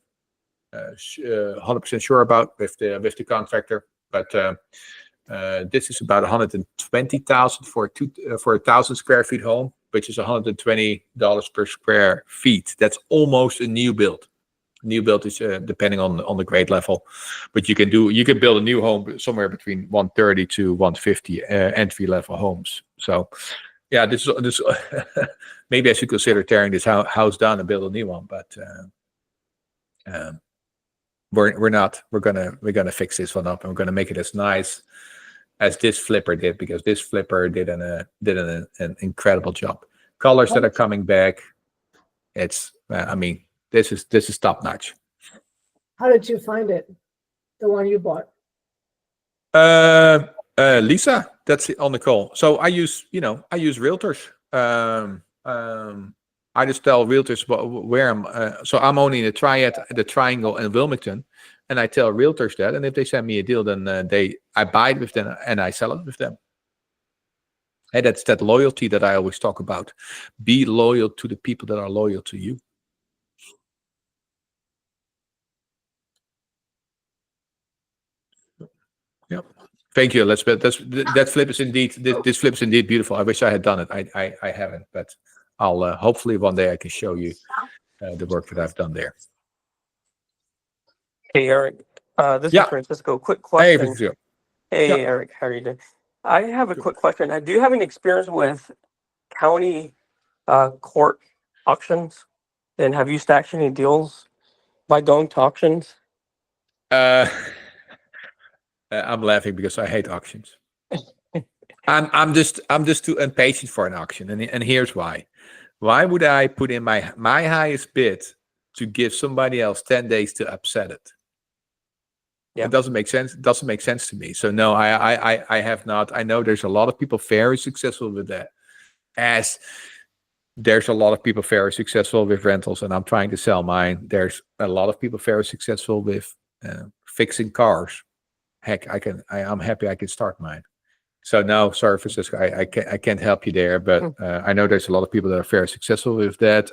sure about with the contractor, but this is about 120,000 for a 1,000 square feet home, which is $120 per square feet. That's almost a new build. New build is depending on the grade level, but you can build a new home somewhere between 130 to 150 entry level homes. So yeah, this maybe I should consider tearing this house down and build a new one, but we're not. We're gonna fix this one up, and we're gonna make it as nice as this flipper did, because this flipper did an incredible job. Colors that are coming back. It's this is top notch. How did you find it? The one you bought? Lisa, that's on the call. So I use realtors. I just tell realtors where I'm. So I'm only in the Triad, the Triangle, and Wilmington, and I tell realtors that. And if they send me a deal, then I buy it with them and I sell it with them. And that's that loyalty that I always talk about. Be loyal to the people that are loyal to you. Yep. Thank you, Elizabeth. That flip is indeed this flip is indeed beautiful. I wish I had done it. I haven't, but I'll hopefully one day I can show you the work that I've done there. Hey, Eric. This Yeah. is Francisco. Quick Hey, question. Francisco. Hey, Yeah. Eric. How are you doing? I have a quick question. Do you have any experience with county court auctions? And have you stashed any deals by going to auctions? Uh, I'm laughing because I hate auctions. I'm just too impatient for an auction, and here's why. Why would I put in my highest bid to give somebody else 10 days to upset it? Yeah. It doesn't make sense. It doesn't make sense to me. So no, I have not. I know there's a lot of people very successful with that. As there's a lot of people very successful with rentals, and I'm trying to sell mine. There's a lot of people very successful with fixing cars. Heck, I'm happy I can start mine. So no, sorry, Francisco, I can't help you there. But I know there's a lot of people that are very successful with that.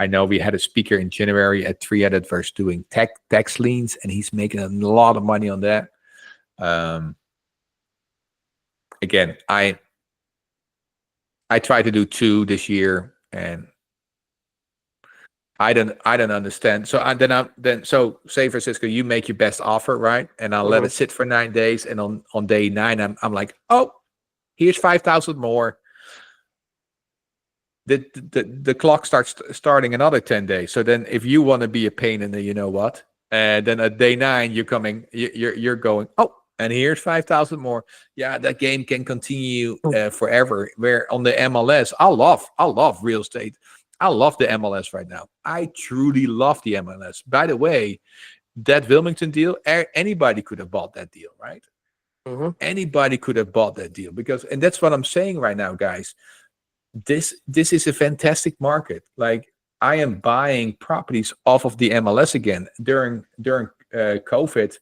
I know we had a speaker in January at 3 that was doing tax liens, and he's making a lot of money on that. Again, I tried to do 2 this year, and I don't understand. So so say, Francisco, you make your best offer, right? And I'll let it sit for 9 days, and on day 9, I'm like, oh, here's 5,000 more. The clock starting another 10 days. So then if you want to be a pain in the you know what, and then at day 9 you're going, oh, and here's 5,000 more. Yeah, that game can continue forever. Where on the MLS, I love real estate. I love the MLS right now. I truly love the MLS. By the way, that Wilmington deal, anybody could have bought that deal, right? Anybody could have bought that deal and that's what I'm saying right now, guys. This is a fantastic market. Like, I am buying properties off of the MLS again. During COVID,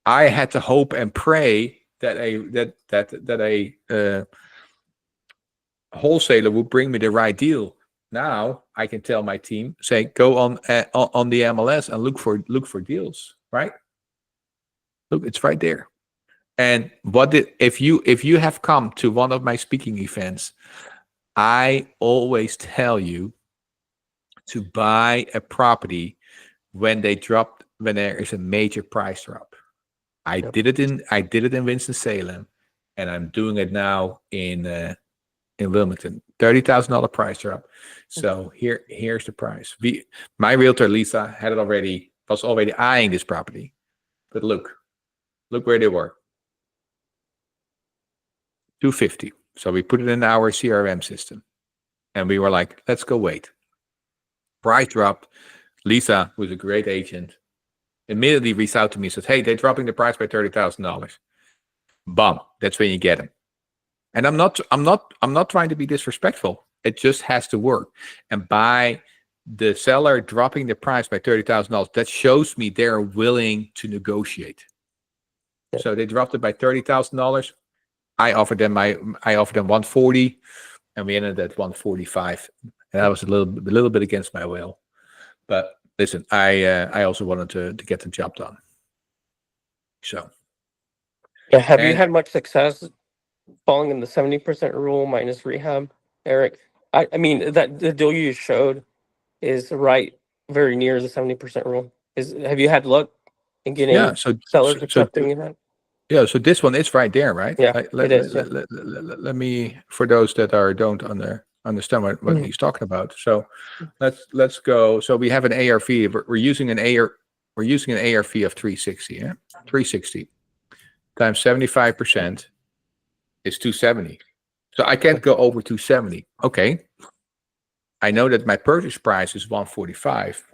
I had to hope and pray that a wholesaler would bring me the right deal. Now I can tell my team, say, go on the MLS and look for deals. Right? Look, it's right there. And if you have come to one of my speaking events, I always tell you to buy a property when there is a major price drop. I did it in Winston-Salem, and I'm doing it now in Wilmington. $30,000 price drop. So here's the price. My realtor Lisa was already eyeing this property, but look where they were. 250. So we put it in our CRM system, and we were like, let's go wait. Price dropped. Lisa, who's a great agent, immediately reached out to me and said, hey, they're dropping the price by $30,000. Bum. That's when you get them. And I'm not trying to be disrespectful. It just has to work. And by the seller dropping the price by $30,000, that shows me they're willing to negotiate. So they dropped it by $30,000. I offered them 140, and we ended at 145. And that was a little bit against my will. But listen, I also wanted to get the job done. So Have you had much success falling in the 70% rule minus rehab, Eric? I mean, that the deal you showed is right very near the 70% rule. Have you had luck in getting sellers accepting that? Yeah, so this one is right there, right? Yeah, it is. Let me, for those that don't understand what he's talking about. So let's go. So we have an ARV. We're using an ARV of 360. Yeah, 360 times 75% is 270. So I can't go over 270. Okay. I know that my purchase price is 145.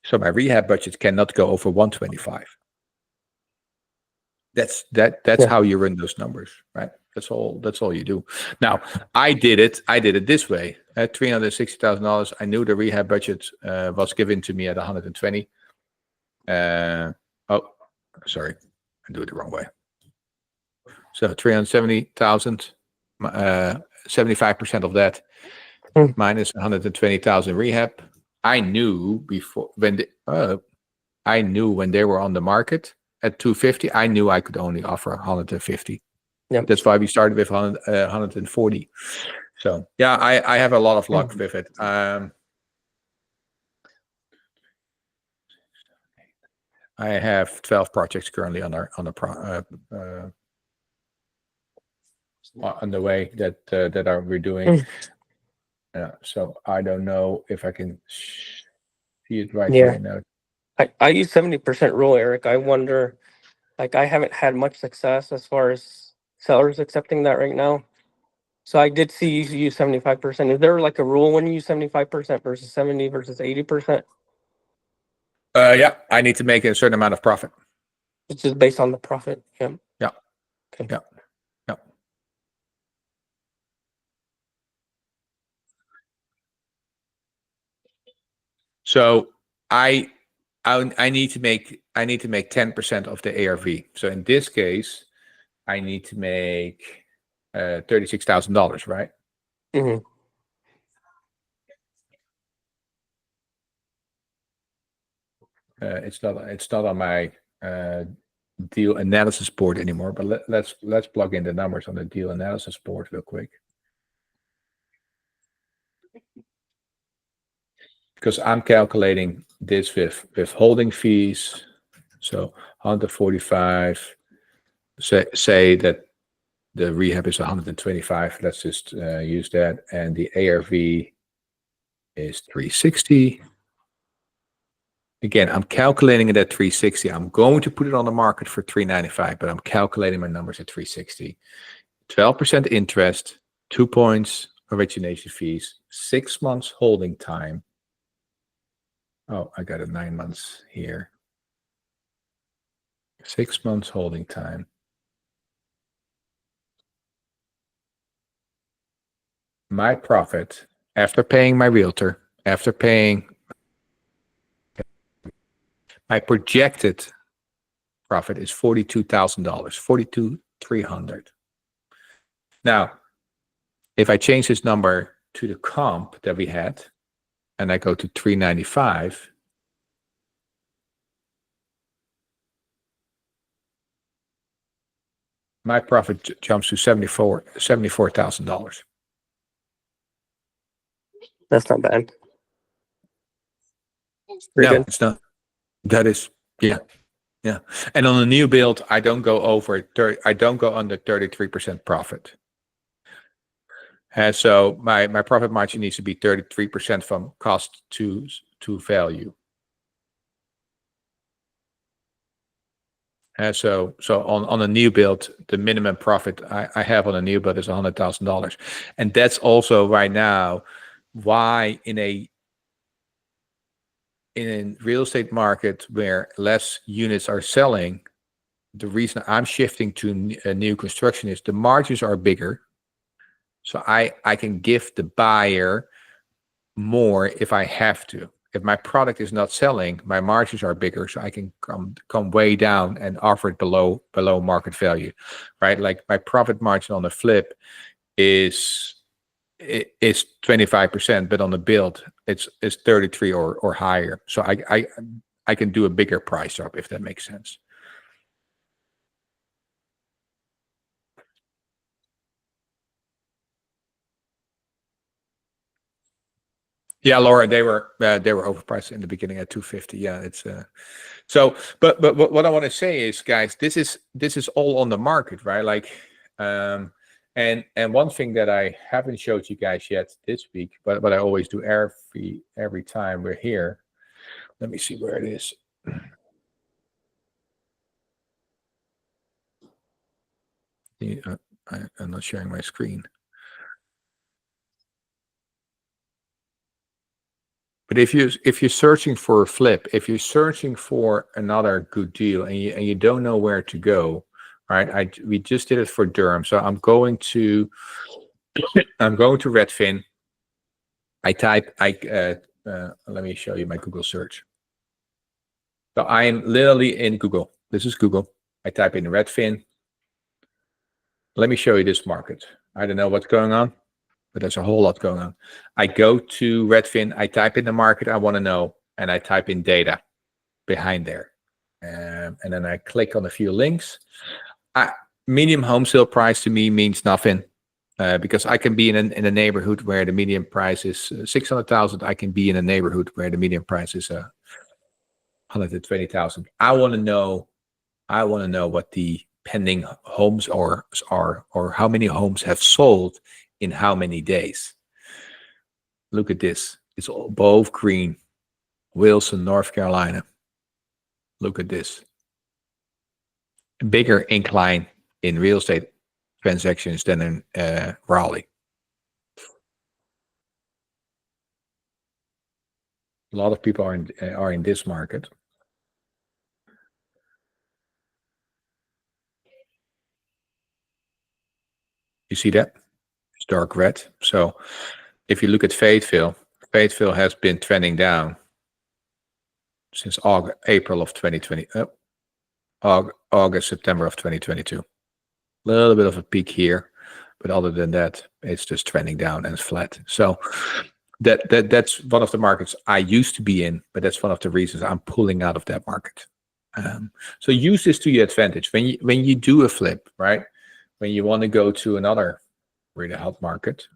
So my rehab budget cannot go over 125. That's how you run those numbers, right? That's all you do. Now, I did it this way. At $360,000, I knew the rehab budget was given to me at 120. Oh, sorry, I do it the wrong way. So 370,000, 75% of that minus 120,000 rehab. I knew when they were on the market at 250, I knew I could only offer 150. Yep. That's why we started with 140. So yeah, I have a lot of luck with it. I have 12 projects currently on the on the way that we're doing. So I don't know if I can see it right Yeah. here now. I use 70% rule, Eric. I wonder, like, I haven't had much success as far as sellers accepting that right now. So I did see you use 75%. Is there like a rule when you use 75% versus 70 versus 80%? Yeah, I need to make a certain amount of profit. It's just based on the profit. Yeah. Yeah. Okay. Yeah. Yeah. So I need to make 10% of the ARV. So in this case, I need to make $36,000, right? Hmm. It's not on my deal analysis board anymore. But let's plug in the numbers on the deal analysis board real quick, because I'm calculating this with holding fees. So 145. Say that the rehab is 125. Let's just use that, and the ARV is 360. Again, I'm calculating it at 360. I'm going to put it on the market for 395, but I'm calculating my numbers at 360. 12% interest, 2 points origination fees, 6 months holding time. Oh, I got it 9 months here. 6 months holding time. My profit after paying my realtor, after paying my projected profit is $42,000, $42,300. Now, if I change this number to the comp that we had, and I go to 395, my profit jumps to $74,000. That's not bad. No, Good. it's not. That is, yeah. And on a new build, I don't go under 33% profit. And so my profit margin needs to be 33% from cost to value. And so on a new build, the minimum profit I have on a new build is $100,000. And that's also right now why in a real estate market where less units are selling, the reason I'm shifting to a new construction is the margins are bigger. So I can give the buyer more if I have to. If my product is not selling, my margins are bigger, so I can come way down and offer it below market value, right? Like my profit margin on the flip is 25%, but on the build it's 33 or higher. So I can do a bigger price drop, if that makes sense. Yeah, Laura, they were overpriced in the beginning at 250. Yeah, it's so. But what I want to say is, guys, this is all on the market, right? Like, and one thing that I haven't showed you guys yet this week, but I always do every time we're here. Let me see where it is. I'm not sharing my screen. But if you're searching for a flip, if you're searching for another good deal and you don't know where to go, right? We just did it for Durham, so I'm going to Redfin. Let me show you my Google search. So I'm literally in Google. This is Google. I type in Redfin. Let me show you this market. I don't know what's going on, but there's a whole lot going on. I go to Redfin, I type in the market I want to know, and I type in data behind there. And then I click on a few links. Medium home sale price to me means nothing, because I can be in a neighborhood where the median price is 600,000. I can be in a neighborhood where the median price is 120,000. I want to know what the pending homes or how many homes have sold in how many days. Look at this. It's all both green. Wilson, North Carolina. Look at this. A bigger incline in real estate transactions than in Raleigh. A lot of people are in this market. You see that? It's dark red. So if you look at Fayetteville, Fayetteville has been trending down since April of 2020, August, September of 2022. A little bit of a peak here, but other than that, it's just trending down and it's flat. So that's one of the markets I used to be in, but that's one of the reasons I'm pulling out of that market. So use this to your advantage when you do a flip, right? When you want to go to another really hot market,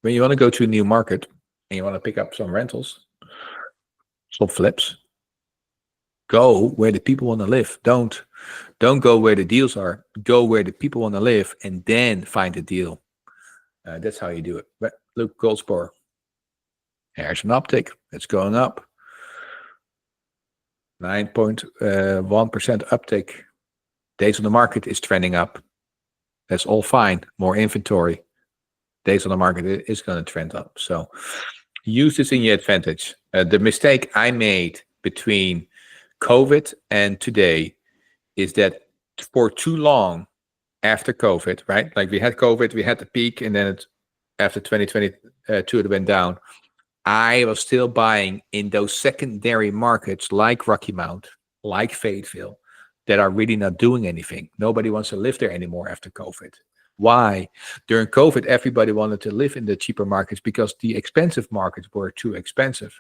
when you want to go to a new market and you want to pick up some rentals, some flips, go where the people want to live. Don't go where the deals are. Go where the people want to live and then find a deal. That's how you do it. But look, Goldsboro. There's an uptick. It's going up. 9.1% uptick. Days on the market is trending up. That's all fine. More inventory. Days on the market is going to trend up. So use this in your advantage. The mistake I made between COVID and today is that for too long after COVID, right? Like we had COVID, we had the peak, and then after 2022 it went down. I was still buying in those secondary markets like Rocky Mount, like Fayetteville, that are really not doing anything. Nobody wants to live there anymore after COVID. Why? During COVID, everybody wanted to live in the cheaper markets because the expensive markets were too expensive.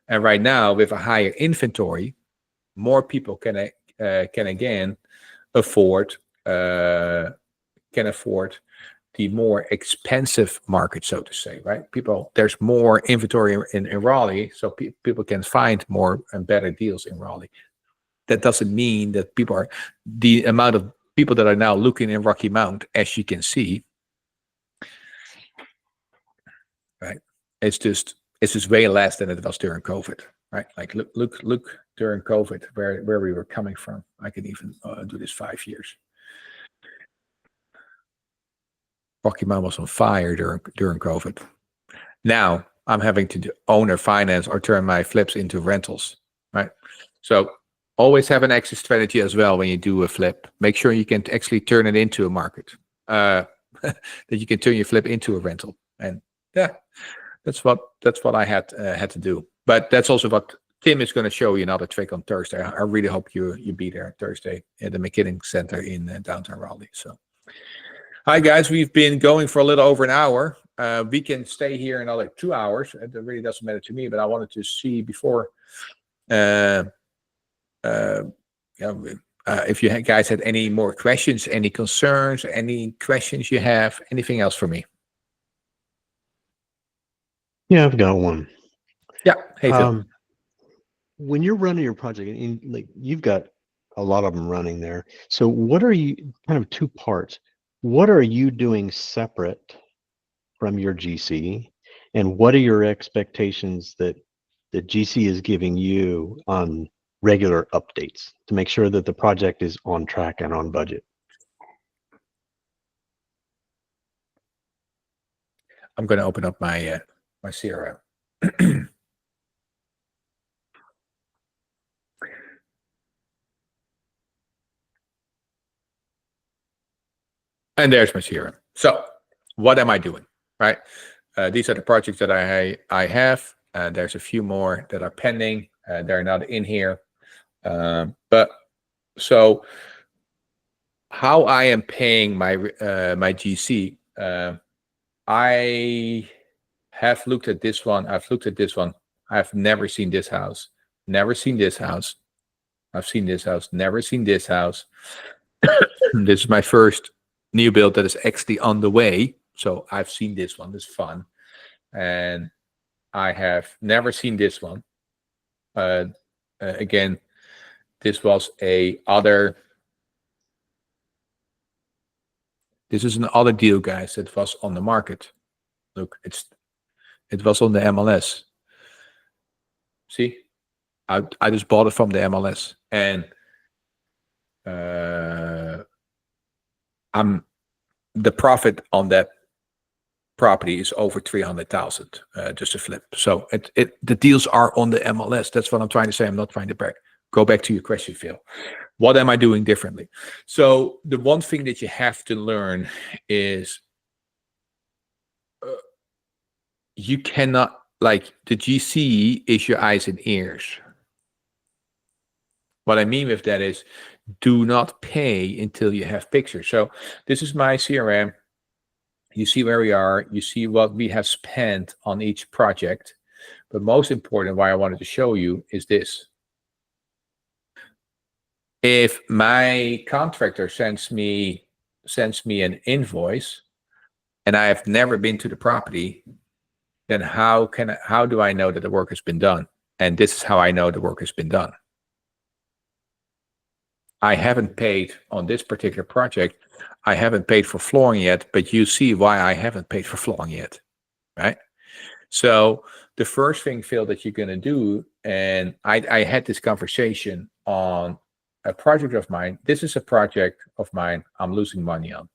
And right now, with a higher inventory, more people can again afford the more expensive market, so to say, right? There's more inventory in Raleigh, so people can find more and better deals in Raleigh. That doesn't mean that the amount of people that are now looking in Rocky Mount, as you can see, right? It's just way less than it was during COVID, right? Like look during COVID where we were coming from. I can even do this 5 years. Rocky Mount was on fire during COVID. Now I'm having to do owner finance or turn my flips into rentals, right? So always have an exit strategy as well when you do a flip. Make sure you can actually turn it into a market, that you can turn your flip into a rental. And yeah, that's what I had to do. But that's also what Tim is going to show you another trick on Thursday. I really hope you be there Thursday at the McKinnon Center in downtown Raleigh. So, hi guys, we've been going for a little over an hour. We can stay here another 2 hours. It really doesn't matter to me, but I wanted to see before. If you guys had any more questions, any concerns, any questions you have, anything else for me? Yeah, I've got one. Yeah. Hey, Phil. When you're running your project, and like you've got a lot of them running there. So what are you, kind of two parts, what are you doing separate from your GC? And what are your expectations that the GC is giving you on regular updates to make sure that the project is on track and on budget? I'm going to open up my my CRM. And there's my CRM. So what am I doing, right? These are the projects that I have. There's a few more that are pending. They're not in here. But so how I am paying my my GC, I have looked at this one. I've looked at this one. I've never seen this house. Never seen this house. I've seen this house. Never seen this house. This is my first new build that is actually on the way. So I've seen this one. It's fun. And I have never seen this one. Again, This is another deal, guys, that was on the market. Look, it was on the MLS. See, I just bought it from the MLS, and the profit on that property is over 300,000, just a flip. So the deals are on the MLS. That's what I'm trying to say. I'm not trying to brag. Go back to your question, Phil. What am I doing differently? So the one thing that you have to learn is you cannot, like, the GC is your eyes and ears. What I mean with that is, do not pay until you have pictures. So this is my CRM. You see where we are. You see what we have spent on each project. But most important, why I wanted to show you is this. If my contractor sends me an invoice and I have never been to the property, then how do I know that the work has been done? And this is how I know the work has been done. I haven't paid on this particular project. I haven't paid for flooring yet, but you see why I haven't paid for flooring yet, right? So the first thing, Phil, that you're going to do, and I had this conversation on a project of mine. This is a project of mine I'm losing money on.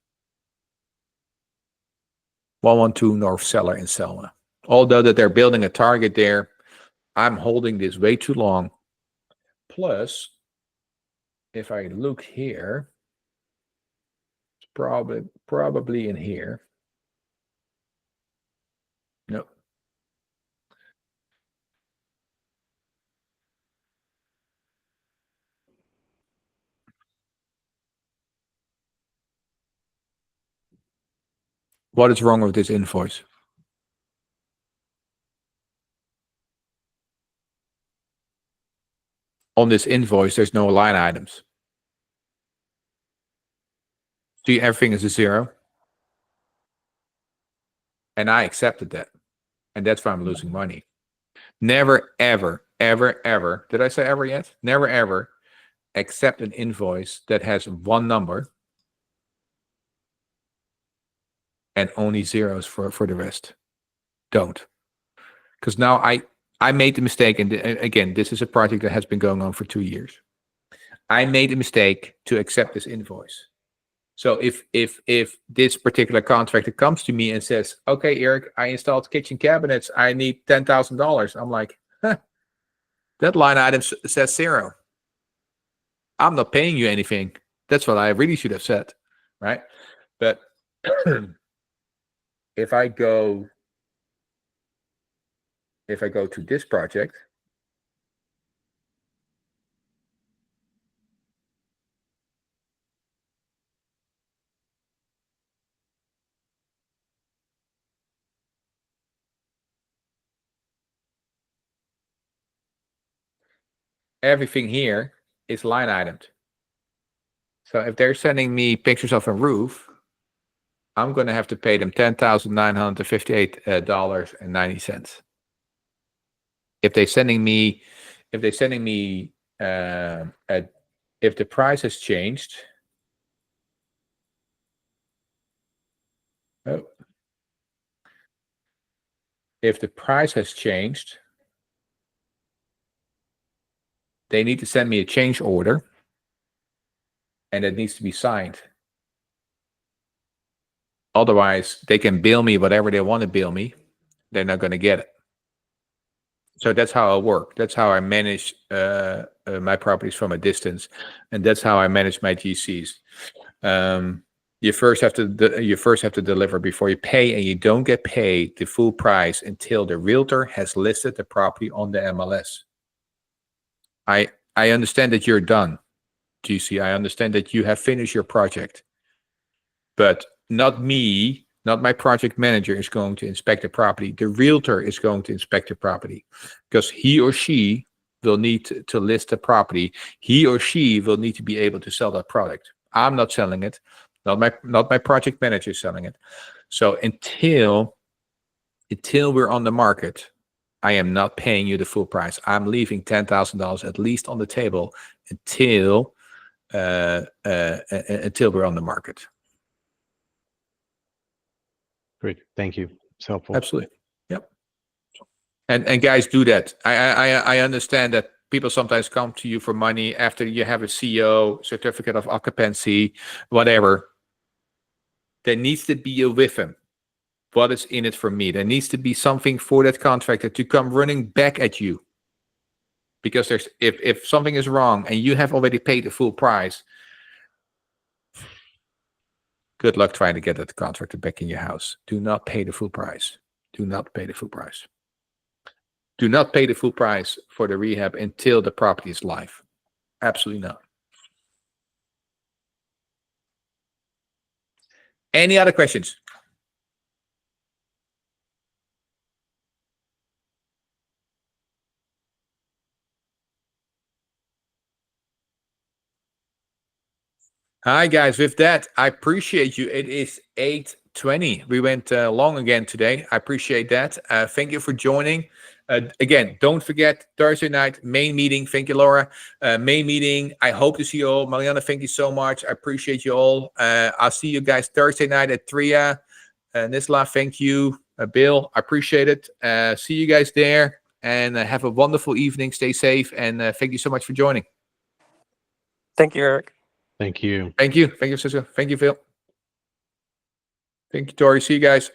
112 North Cellar in Selma. Although that they're building a Target there, I'm holding this way too long. Plus, if I look here, it's probably in here. No. What is wrong with this invoice? On this invoice, there's no line items. See, everything is a zero. And I accepted that. And that's why I'm losing money. Never, ever, ever, ever, did I say ever yet? Never, ever accept an invoice that has one number and only zeros for the rest. Don't. Because now I made the mistake, and again, this is a project that has been going on for 2 years. I made a mistake to accept this invoice. So if this particular contractor comes to me and says, okay, Eric, I installed kitchen cabinets, I need $10,000. I'm like, huh, that line item says zero. I'm not paying you anything. That's what I really should have said, right? But if I go to this project, everything here is line itemed. So if they're sending me pictures of a roof, I'm going to have to pay them $10,958.90. If they're sending me, if the price has changed, if the price has changed, they need to send me a change order, and it needs to be signed. Otherwise, they can bill me whatever they want to bill me. They're not going to get it. So that's how I work. That's how I manage my properties from a distance, and that's how I manage my GCs. You first have to deliver before you pay, and you don't get paid the full price until the realtor has listed the property on the MLS. I understand that you're done, GC. I understand that you have finished your project, but not me, not my project manager is going to inspect the property. The realtor is going to inspect the property because he or she will need to list the property. He or she will need to be able to sell that product. I'm not selling it. Not my project manager is selling it. So until we're on the market, I am not paying you the full price. I'm leaving $10,000 at least on the table until we're on the market. Great. Thank you. It's helpful. Absolutely. Yep. And guys, do that. I understand that people sometimes come to you for money after you have a CO, certificate of occupancy, whatever. There needs to be a rhythm. What is in it for me? There needs to be something for that contractor to come running back at you. Because there's if something is wrong and you have already paid the full price, good luck trying to get that contractor back in your house. Do not pay the full price. Do not pay the full price. Do not pay the full price for the rehab until the property is live. Absolutely not. Any other questions? Hi guys, with that, I appreciate you. It is 8:20. We went long again today. I appreciate that. Thank you for joining. Again, don't forget Thursday night, main meeting. Thank you, Laura. Main meeting. I hope to see you all. Mariana, thank you so much. I appreciate you all. I'll see you guys Thursday night at 3. Nisla, thank you. Bill, I appreciate it. See you guys there and have a wonderful evening. Stay safe and thank you so much for joining. Thank you, Eric. Thank you. Thank you. Thank you, Cisco. Thank you, Phil. Thank you, Tori. See you guys.